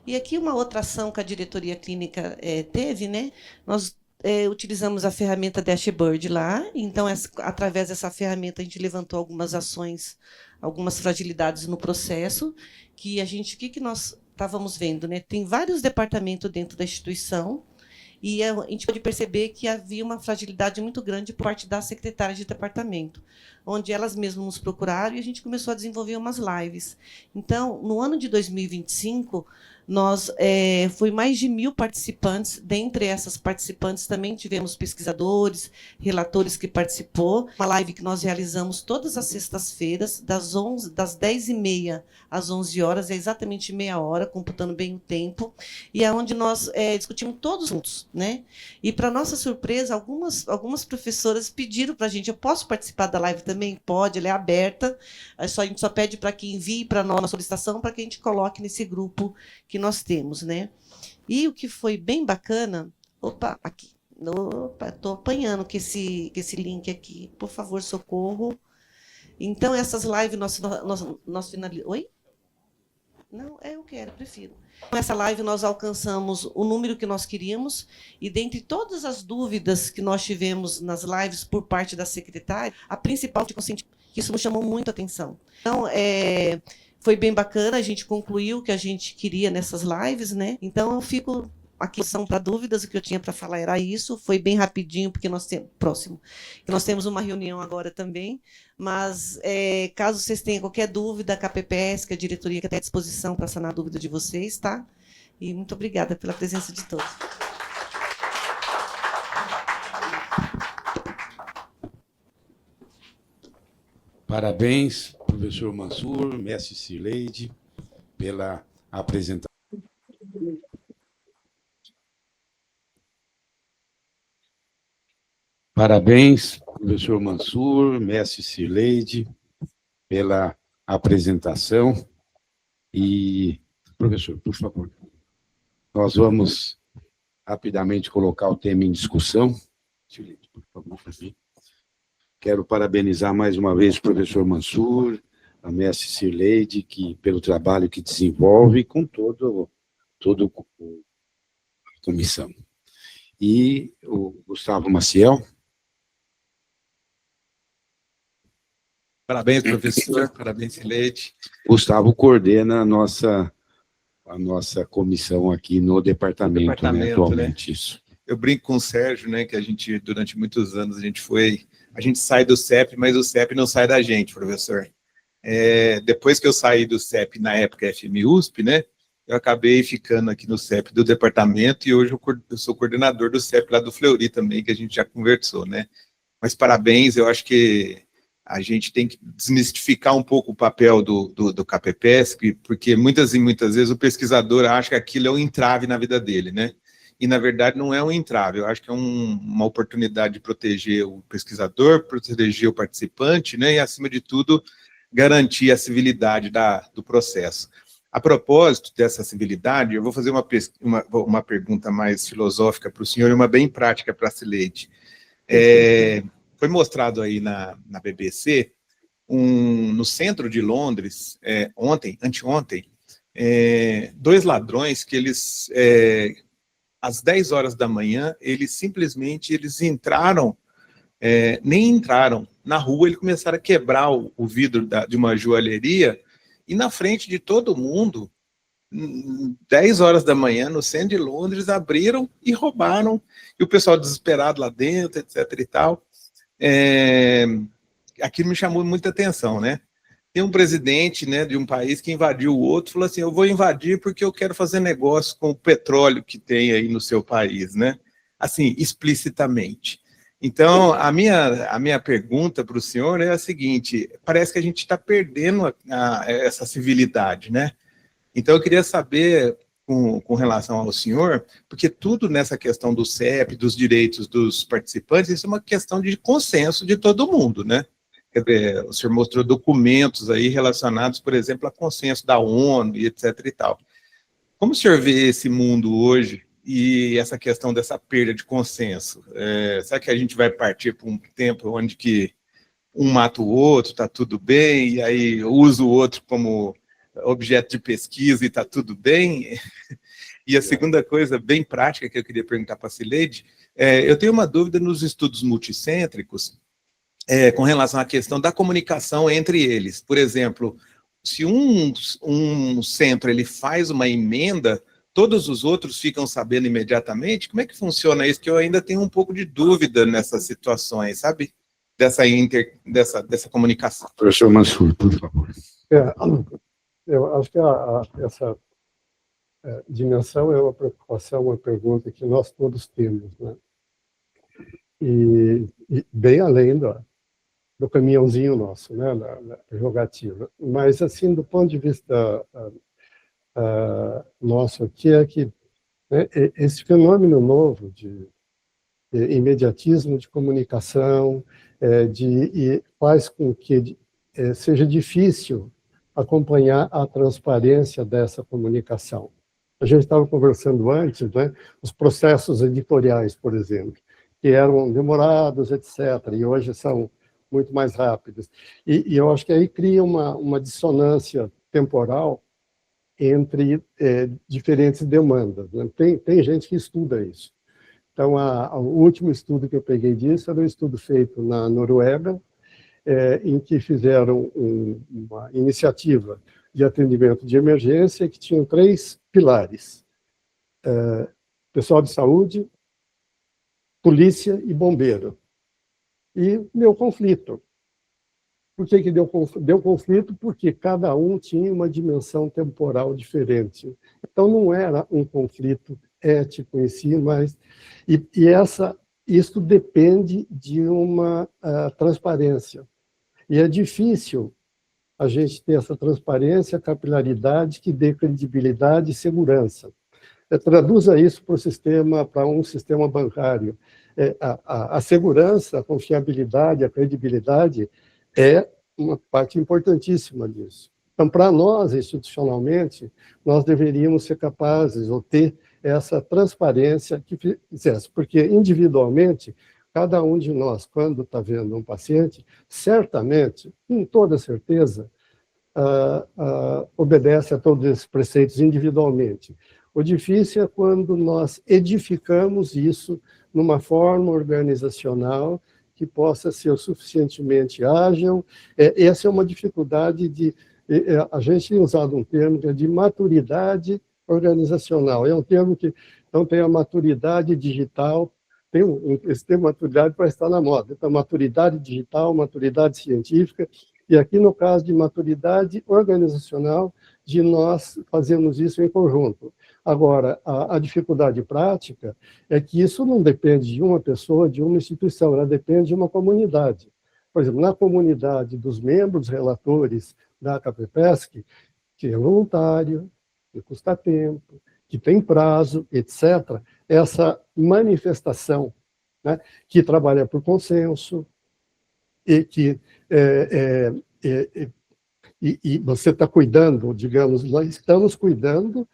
E aqui uma outra ação que a diretoria clínica teve, né? Nós utilizamos a ferramenta Dashboard lá, então, através dessa ferramenta, a gente levantou algumas ações, algumas fragilidades no processo, que o que nós estávamos vendo, né? Tem vários departamentos dentro da instituição, e a gente pode perceber que havia uma fragilidade muito grande por parte das secretárias de departamento, onde elas mesmas nos procuraram e a gente começou a desenvolver umas lives. Então, no ano de 2025, foi mais de 1.000 participantes. Dentre essas participantes, também tivemos pesquisadores, relatores que participou. Uma live que nós realizamos todas as sextas-feiras, das 10h30 às 11 horas, é exatamente meia hora, computando bem o tempo, e é onde nós discutimos todos juntos, né? E, para nossa surpresa, algumas professoras pediram para a gente: eu posso participar da live também? Pode, ela é aberta, a gente só pede para que envie para nós uma solicitação para que a gente coloque nesse grupo que nós temos, né? E o que foi bem bacana, aqui, Opa, estou apanhando com esse link aqui. Por favor, socorro. Então, essas lives nós finalizamos. Oi? Não, eu quero, prefiro. Com essa live, nós alcançamos o número que nós queríamos, e dentre todas as dúvidas que nós tivemos nas lives por parte da secretária, a principal de consentimento, que isso nos chamou muito a atenção. Então, foi bem bacana, a gente concluiu o que a gente queria nessas lives, né? Então, eu fico aqui são para dúvidas, o que eu tinha para falar era isso, foi bem rapidinho, porque nós temos uma reunião agora também, mas caso vocês tenham qualquer dúvida, a KPPS, que é a diretoria que está à disposição para sanar a dúvida de vocês, tá? E muito obrigada pela presença de todos. Parabéns, professor Mansur, mestre Cileide, pela apresentação. Parabéns, professor Mansur, mestre Cileide, pela apresentação. E, professor, por favor, nós vamos rapidamente colocar o tema em discussão. Cileide, por favor, quero parabenizar mais uma vez o professor Mansur, a mestre Cileide, pelo trabalho que desenvolve com todo a comissão. E o Gustavo Maciel. Parabéns, professor. Parabéns, Cileide. Gustavo coordena a nossa comissão aqui no departamento, né, atualmente, né? Isso. Eu brinco com o Sérgio, né, que a gente, durante muitos anos, a gente sai do CEP, mas o CEP não sai da gente, professor. Depois que eu saí do CEP, na época FMUSP, né, eu acabei ficando aqui no CEP do departamento, e hoje eu sou coordenador do CEP lá do Fleury também, que a gente já conversou, né. Mas parabéns, eu acho que a gente tem que desmistificar um pouco o papel do KPPESC, porque muitas vezes o pesquisador acha que aquilo é um entrave na vida dele, né? E, na verdade, não é um entrave. Eu acho que é uma oportunidade de proteger o pesquisador, proteger o participante, né? E, acima de tudo, garantir a civilidade do processo. A propósito dessa civilidade, eu vou fazer uma pergunta mais filosófica para o senhor e uma bem prática para a Cileide. Foi mostrado aí na BBC, no centro de Londres, anteontem, 2 ladrões que eles, às 10 horas da manhã, eles entraram, nem entraram na rua, eles começaram a quebrar o vidro de uma joalheria, e na frente de todo mundo, 10 horas da manhã, no centro de Londres, abriram e roubaram, e o pessoal desesperado lá dentro, etc. e tal. Aquilo me chamou muita atenção, né? Tem um presidente, né, de um país que invadiu o outro, falou assim, eu vou invadir porque eu quero fazer negócio com o petróleo que tem aí no seu país, né? Assim, explicitamente. Então, a minha pergunta para o senhor é a seguinte, parece que a gente está perdendo essa civilidade, né? Então, eu queria saber, com relação ao senhor, porque tudo nessa questão do CEP, dos direitos dos participantes, isso é uma questão de consenso de todo mundo, né? Quer dizer, o senhor mostrou documentos aí relacionados, por exemplo, a consenso da ONU e etc. e tal. Como o senhor vê esse mundo hoje e essa questão dessa perda de consenso? Será que a gente vai partir para um tempo onde que um mata o outro, está tudo bem, e aí usa o outro como objeto de pesquisa e está tudo bem? E a segunda coisa bem prática que eu queria perguntar para a Cileide, eu tenho uma dúvida nos estudos multicêntricos, com relação à questão da comunicação entre eles. Por exemplo, se um centro ele faz uma emenda, todos os outros ficam sabendo imediatamente? Como é que funciona isso? Que eu ainda tenho um pouco de dúvida nessas situações, sabe? Dessa comunicação. Professor Mansur, por favor. Eu acho que essa dimensão é uma preocupação, uma pergunta que nós todos temos, né? E bem além do caminhãozinho nosso, né, da jogatina. Mas, assim, do ponto de vista nosso aqui, é que, né, esse fenômeno novo de imediatismo de comunicação faz com que seja difícil acompanhar a transparência dessa comunicação. A gente estava conversando antes, né, os processos editoriais, por exemplo. que eram demorados, etc., e hoje são muito mais rápidos. E eu acho que aí cria uma dissonância temporal entre diferentes demandas, né? Tem gente que estuda isso. Então, o último estudo que eu peguei disso era um estudo feito na Noruega, em que fizeram uma iniciativa de atendimento de emergência que tinha 3 pilares: pessoal de saúde, polícia e bombeiro. E deu conflito. Por que deu conflito? Porque cada um tinha uma dimensão temporal diferente. Então, não era um conflito ético em si, mas... isso depende de uma transparência. E é difícil a gente ter essa transparência, capilaridade, que dê credibilidade e segurança. Traduza isso para um sistema bancário. A segurança, a confiabilidade, a credibilidade é uma parte importantíssima disso. Então, para nós, institucionalmente, nós deveríamos ser capazes ou ter essa transparência que fizesse, porque individualmente, cada um de nós, quando está vendo um paciente, certamente, com toda certeza, obedece a todos esses preceitos individualmente. O difícil é quando nós edificamos isso numa forma organizacional que possa ser o suficientemente ágil. Essa é uma dificuldade a gente tem usado um termo que é de maturidade organizacional. É um termo que então tem a maturidade digital, esse termo maturidade parece estar na moda. Então, maturidade digital, maturidade científica, e aqui no caso de maturidade organizacional, de nós fazermos isso em conjunto. Agora, a dificuldade prática é que isso não depende de uma pessoa, de uma instituição, ela depende de uma comunidade. Por exemplo, na comunidade dos membros relatores da CAPEPESC, que é voluntário, que custa tempo, que tem prazo, etc., essa manifestação, né, que trabalha por consenso, e que e você está cuidando, digamos, nós estamos cuidando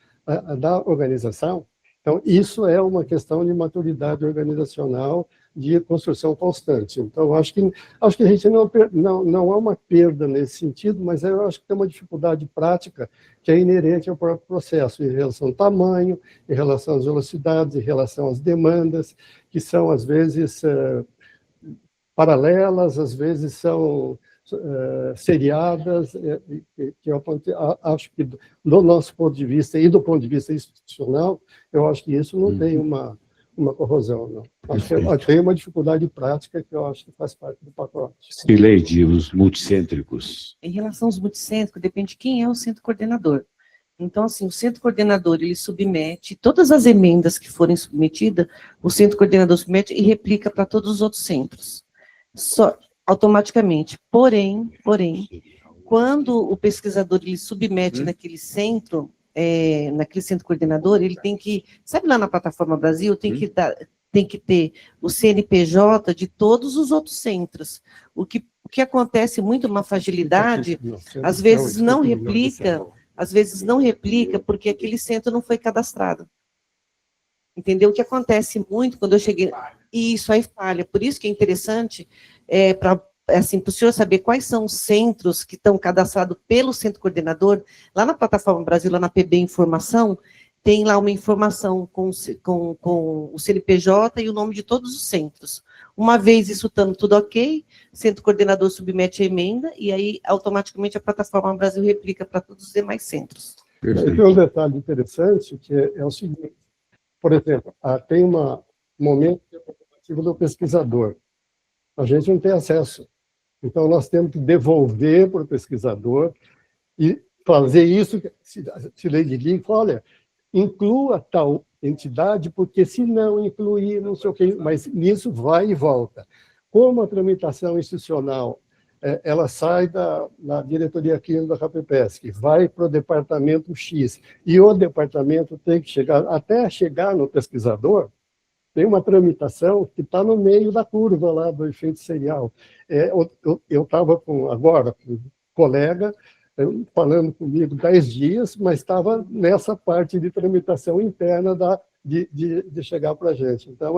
da organização. Então, isso é uma questão de maturidade organizacional, de construção constante. Então, acho que a gente não é uma perda nesse sentido, mas eu acho que tem uma dificuldade prática que é inerente ao próprio processo, em relação ao tamanho, em relação às velocidades, em relação às demandas, que são, às vezes, paralelas, às vezes são seriadas, que eu acho que, do nosso ponto de vista e do ponto de vista institucional, eu acho que isso não tem uma corrosão, não. Acho que tem uma dificuldade prática que eu acho que faz parte do pacote. Cileide, os multicêntricos. Em relação aos multicêntricos, depende de quem é o centro coordenador. Então, assim, o centro coordenador, ele submete todas as emendas que forem submetidas, o centro coordenador submete e replica para todos os outros centros. Automaticamente. Porém, quando o pesquisador ele submete naquele centro coordenador, ele tem que, sabe lá na plataforma Brasil, tem que ter o CNPJ de todos os outros centros. O que acontece muito, uma fragilidade, às vezes não replica porque aquele centro não foi cadastrado. Entendeu? O que acontece muito quando eu cheguei... E isso aí falha. Por isso que é interessante para o senhor saber quais são os centros que estão cadastrados pelo centro coordenador. Lá na plataforma Brasil, lá na PB Informação, tem lá uma informação com o CNPJ e o nome de todos os centros. Uma vez isso estando tudo ok, o centro coordenador submete a emenda e aí automaticamente a plataforma Brasil replica para todos os demais centros. Perfeito. Tem um detalhe interessante que é o seguinte, por exemplo, tem um momento que é o do pesquisador. A gente não tem acesso. Então, nós temos que devolver para o pesquisador e fazer isso. Se Leide Link fala, olha, inclua tal entidade, porque se não incluir, não sei o quê, mas nisso vai e volta. Como a tramitação institucional, ela sai da diretoria clínica da CAPEPESC, vai para o departamento X, e o departamento tem que chegar, até chegar no pesquisador, tem uma tramitação que está no meio da curva lá do efeito serial. Eu estava agora com um colega falando comigo 10 dias, mas estava nessa parte de tramitação interna de chegar para a gente. Então,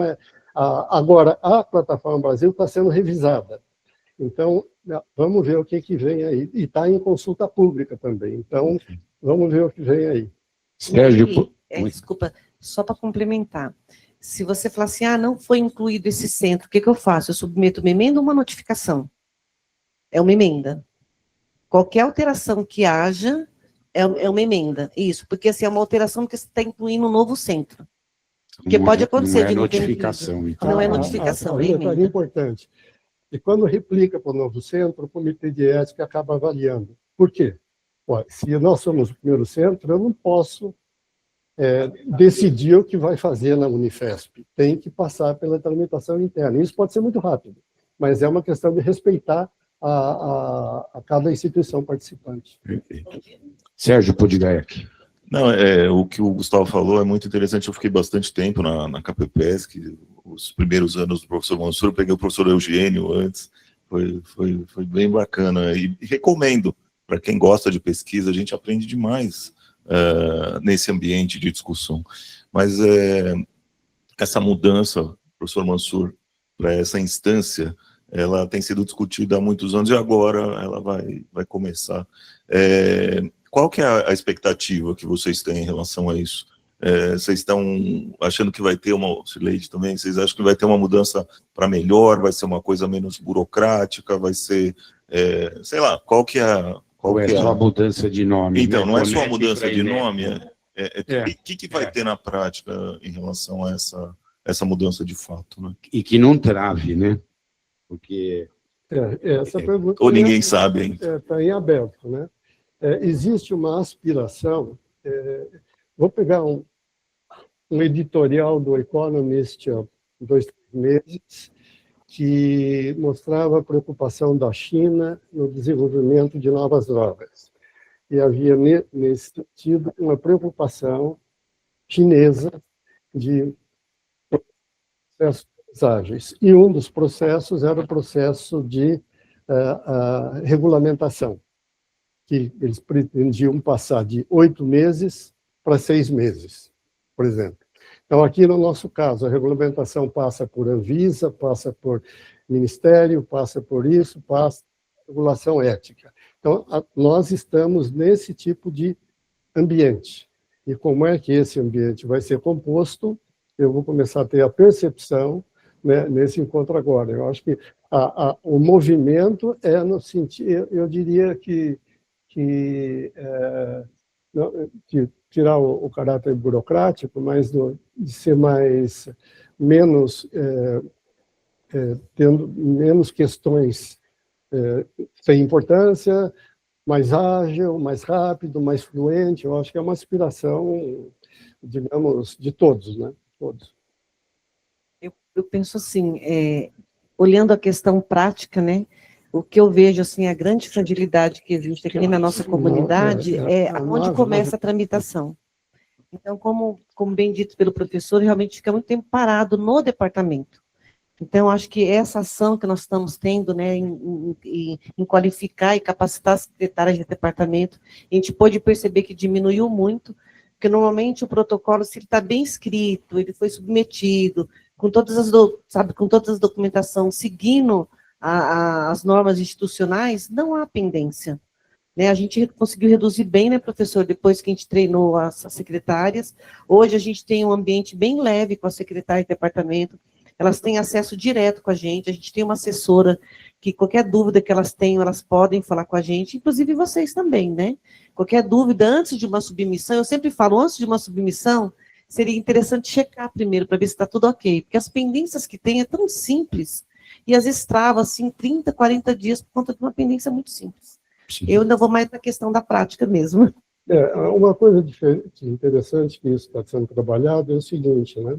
Agora, a Plataforma Brasil está sendo revisada. Então, vamos ver o que vem aí. E está em consulta pública também. Então, vamos ver o que vem aí. Sérgio, desculpa, só para complementar. Se você falar assim, não foi incluído esse centro, o que eu faço? Eu submeto uma emenda ou uma notificação? É uma emenda. Qualquer alteração que haja é uma emenda. Isso, porque assim, é uma alteração que você está incluindo um novo centro. Porque pode acontecer não é de não ter notificação. Então. Não é notificação, é emenda. É importante. E quando replica para o novo centro, o Comitê de Ética acaba avaliando. Por quê? Se nós somos o primeiro centro, eu não posso decidir o que vai fazer na Unifesp. Tem que passar pela tramitação interna. Isso pode ser muito rápido, mas é uma questão de respeitar a cada instituição participante. Perfeito. Sérgio Podilek. Não, o que o Gustavo falou é muito interessante. Eu fiquei bastante tempo na CAPEPESC, os primeiros anos do professor Mansur, eu peguei o professor Eugênio antes, foi bem bacana. E recomendo, para quem gosta de pesquisa, a gente aprende demais nesse ambiente de discussão. Mas essa mudança, professor Mansur, para essa instância, ela tem sido discutida há muitos anos e agora ela vai começar. Qual que é a expectativa que vocês têm em relação a isso? Vocês estão achando que vai ter Cileide também, vocês acham que vai ter uma mudança para melhor, vai ser uma coisa menos burocrática, vai ser, sei lá, qual que é... Ou é só a mudança de nome? Então, né? não é só a Conecte mudança de Enem. nome, o que vai ter na prática em relação a essa mudança de fato, né? E que não trave, né? Porque... Essa pergunta Ou ninguém sabe ainda. Está em aberto, né? Existe uma aspiração, vou pegar um editorial do Economist há 2-3 meses, que mostrava a preocupação da China no desenvolvimento de novas drogas. E havia, nesse sentido, uma preocupação chinesa de processos ágeis. E um dos processos era o processo de regulamentação, que eles pretendiam passar de 8 meses para 6 meses, por exemplo. Então, aqui no nosso caso, a regulamentação passa por Anvisa, passa por Ministério, passa por isso, passa por regulação ética. Então, nós estamos nesse tipo de ambiente. E como é que esse ambiente vai ser composto, eu vou começar a ter a percepção, né, nesse encontro agora. Eu acho que o movimento no sentido, eu diria que tirar o caráter burocrático, mas de ser tendo menos questões sem importância, mais ágil, mais rápido, mais fluente. Eu acho que é uma aspiração, digamos, de todos, né? Todos. Eu penso assim, olhando a questão prática, né? O que eu vejo, assim, a grande fragilidade que existe aqui na nossa comunidade é onde começa a tramitação. Então, como bem dito pelo professor, realmente fica muito tempo parado no departamento. Então, acho que essa ação que nós estamos tendo, né, em qualificar e capacitar as secretárias de departamento, a gente pôde perceber que diminuiu muito, porque normalmente o protocolo, se ele está bem escrito, ele foi submetido, com todas as documentações, seguindo as normas institucionais, não há pendência. Né? A gente conseguiu reduzir bem, né, professor, depois que a gente treinou as secretárias. Hoje a gente tem um ambiente bem leve com as secretárias de departamento, elas têm acesso direto com a gente tem uma assessora que qualquer dúvida que elas tenham, elas podem falar com a gente, inclusive vocês também, né? Qualquer dúvida antes de uma submissão, eu sempre falo, antes de uma submissão, seria interessante checar primeiro, para ver se está tudo ok, porque as pendências que tem é tão simples, e às vezes trava, assim, 30, 40 dias por conta de uma pendência muito simples. Sim. Eu ainda vou mais na questão da prática mesmo. Uma coisa diferente, interessante que isso está sendo trabalhado é o seguinte, né?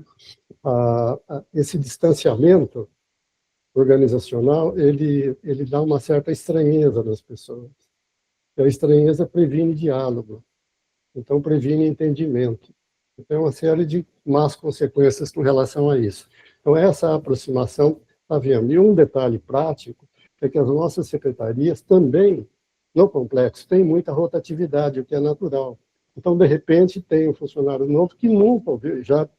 Esse distanciamento organizacional, ele dá uma certa estranheza nas pessoas. E a estranheza previne diálogo, então previne entendimento. Então, uma série de más consequências com relação a isso. Então, essa aproximação está havendo. E um detalhe prático é que as nossas secretarias também, no complexo, têm muita rotatividade, o que é natural. Então, de repente, tem um funcionário novo que nunca ouviu, já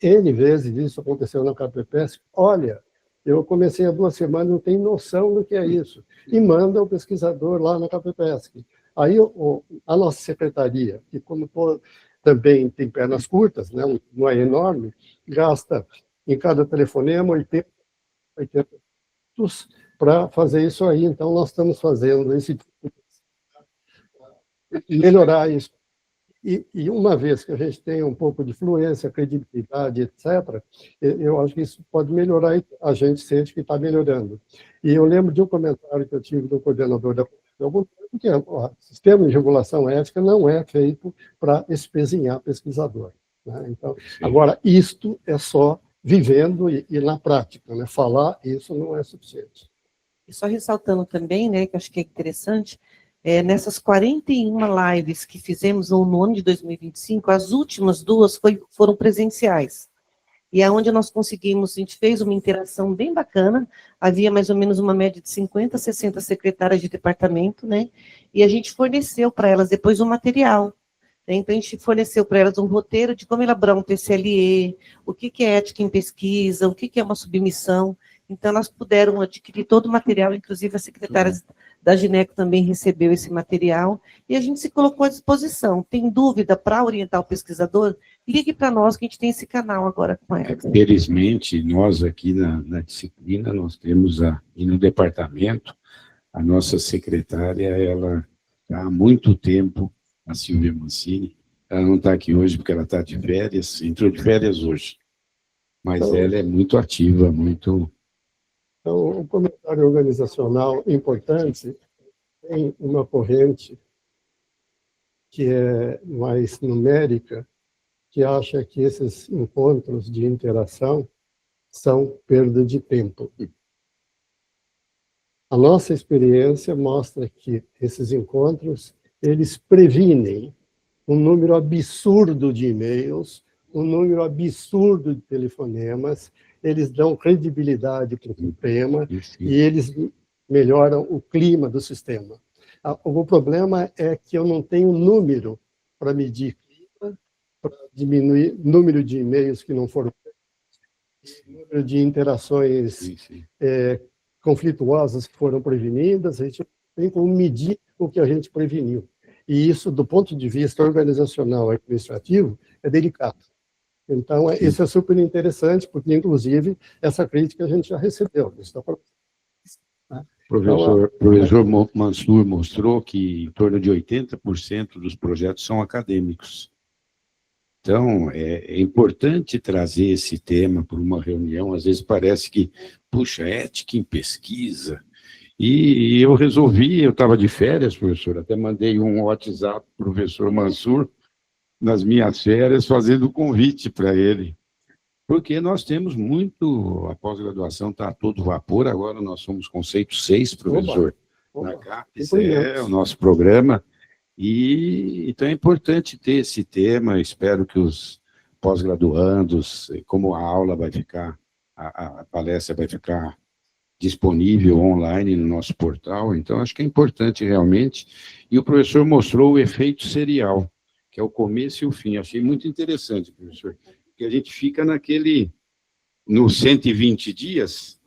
N vezes isso aconteceu na KPPESC. Olha, eu comecei há 2 semanas, não tenho noção do que é isso. E manda o pesquisador lá na KPPESC. Aí a nossa secretaria, que como também tem pernas curtas, né, não é enorme, gasta em cada telefonema 80 para fazer isso aí. Então, nós estamos fazendo esse melhorar isso. E uma vez que a gente tenha um pouco de fluência, credibilidade, etc., eu acho que isso pode melhorar e a gente sente que está melhorando. E eu lembro de um comentário que eu tive do coordenador da que o sistema de regulação ética não é feito para espezinhar pesquisador. Né? Então, agora, isto é só vivendo e na prática. Né? Falar, isso não é suficiente. E só ressaltando também, né, que eu acho que é interessante, nessas 41 lives que fizemos no ano de 2025, as últimas 2 foram presenciais. E é onde nós conseguimos, a gente fez uma interação bem bacana, havia mais ou menos uma média de 50, 60 secretárias de departamento, né? E a gente forneceu para elas depois um material. Né? Então, a gente forneceu para elas um roteiro de como elaborar um PCLE, o que é ética em pesquisa, o que é uma submissão. Então, elas puderam adquirir todo o material, inclusive a secretária da Gineco também recebeu esse material, e a gente se colocou à disposição. Tem dúvida para orientar o pesquisador? Ligue para nós, que a gente tem esse canal agora com ela. Felizmente, nós aqui na disciplina, nós temos, e no departamento, a nossa secretária, ela está há muito tempo, a Silvia Mancini, ela não está aqui hoje porque ela está de férias, entrou de férias hoje, mas então, ela é muito ativa, muito... Então, o comentário organizacional importante tem uma corrente que é mais numérica, que acha que esses encontros de interação são perda de tempo. A nossa experiência mostra que esses encontros, eles previnem um número absurdo de e-mails, um número absurdo de telefonemas, eles dão credibilidade para o sistema e eles melhoram o clima do sistema. O problema é que eu não tenho número para medir clima, para diminuir o número de e-mails que não foram, número de interações conflituosas que foram prevenidas, a gente não tem como medir o que a gente preveniu. E isso, do ponto de vista organizacional e administrativo, é delicado. Então, isso é super interessante, porque, inclusive, essa crítica a gente já recebeu. O professor Mansur mostrou que em torno de 80% dos projetos são acadêmicos. Então, é importante trazer esse tema para uma reunião. Às vezes parece que, puxa, ética em pesquisa. E eu resolvi, eu estava de férias, professor, até mandei um WhatsApp para o professor Mansur, nas minhas férias, fazendo convite para ele. Porque nós temos muito, a pós-graduação está a todo vapor, agora nós somos conceito 6, professor, na CAPES, é o nosso programa, e então é importante ter esse tema. Eu espero que os pós-graduandos, como a aula vai ficar, a palestra vai ficar disponível online no nosso portal, então acho que é importante realmente, e o professor mostrou o efeito serial, que é o começo e o fim. Achei muito interessante, professor, porque a gente fica nos 120 dias,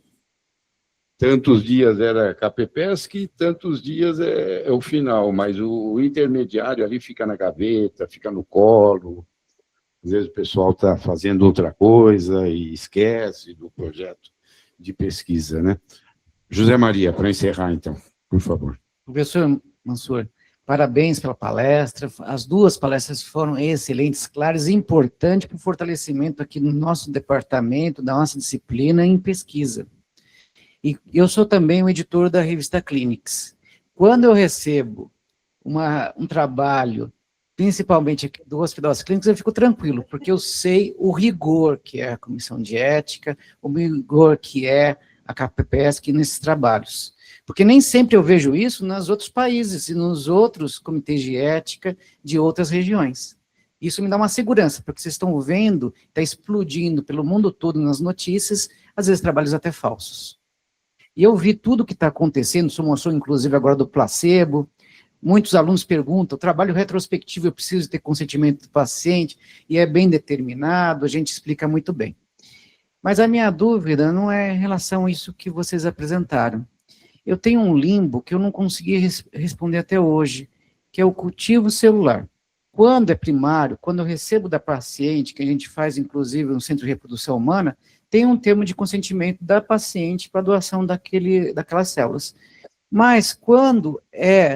tantos dias era KPPESC, tantos dias é o final, mas o intermediário ali fica na gaveta, fica no colo, às vezes o pessoal está fazendo outra coisa e esquece do projeto de pesquisa, né? José Maria, para encerrar, então, por favor. Professor Mansur, parabéns pela palestra. As 2 palestras foram excelentes, claras e importantes para o fortalecimento aqui do nosso departamento, da nossa disciplina em pesquisa. E eu sou também o editor da revista Clinics. Quando eu recebo um trabalho, principalmente aqui do Hospital das Clínicas, eu fico tranquilo, porque eu sei o rigor que é a Comissão de Ética, o rigor que é a KPPESC nesses trabalhos. Porque nem sempre eu vejo isso nos outros países e nos outros comitês de ética de outras regiões. Isso me dá uma segurança, porque vocês estão vendo, está explodindo pelo mundo todo nas notícias, às vezes trabalhos até falsos. E eu vi tudo o que está acontecendo, o senhor mostrou inclusive agora do placebo, Muitos alunos perguntam, o trabalho retrospectivo eu preciso ter consentimento do paciente, e é bem determinado, a gente explica muito bem. Mas a minha dúvida não é em relação a isso que vocês apresentaram. Eu tenho um limbo que eu não consegui responder até hoje, que é o cultivo celular. Quando é primário, quando eu recebo da paciente, que a gente faz, inclusive, no Centro de Reprodução Humana, tem um termo de consentimento da paciente para a doação daquelas células. Mas quando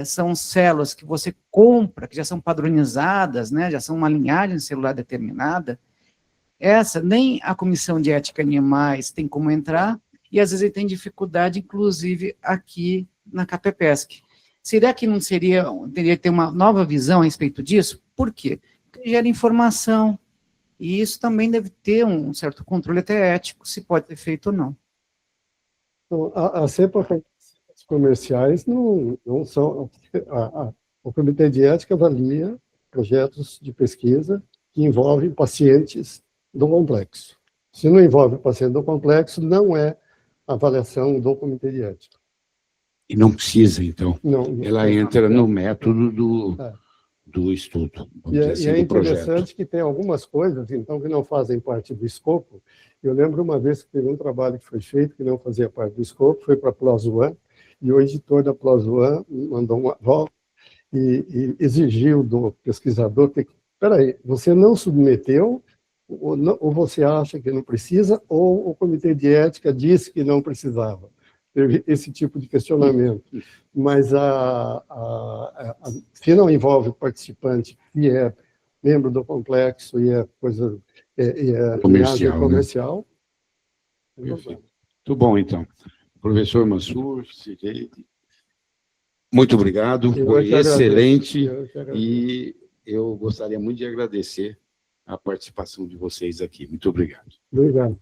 são células que você compra, que já são padronizadas, né, já são uma linhagem celular determinada, essa nem a Comissão de Ética Animais tem como entrar, e às vezes ele tem dificuldade, inclusive, aqui na CAPEPESC. Será que não teria que ter uma nova visão a respeito disso? Por quê? Porque gera informação, e isso também deve ter um certo controle até ético, se pode ser feito ou não. Então, a cepa comerciais não são... O Comitê de Ética avalia projetos de pesquisa que envolvem pacientes do complexo. Se não envolve paciente do complexo, não é avaliação do Comitê de Ética. E não precisa, então. Não, Ela entra no método do estudo. E é interessante que tem algumas coisas, então, que não fazem parte do escopo. Eu lembro uma vez que teve um trabalho que foi feito, que não fazia parte do escopo, foi para a PLOS ONE, e o editor da PLOS ONE mandou uma volta e exigiu do pesquisador que, peraí, você não submeteu, ou você acha que não precisa, ou o Comitê de Ética disse que não precisava. Teve esse tipo de questionamento. Mas se não envolve o participante que é membro do complexo e é coisa comercial. Né? Muito bom, então. Professor Mansur, Cireide, muito obrigado, foi excelente, e eu gostaria muito de agradecer a participação de vocês aqui. Muito obrigado. Obrigado.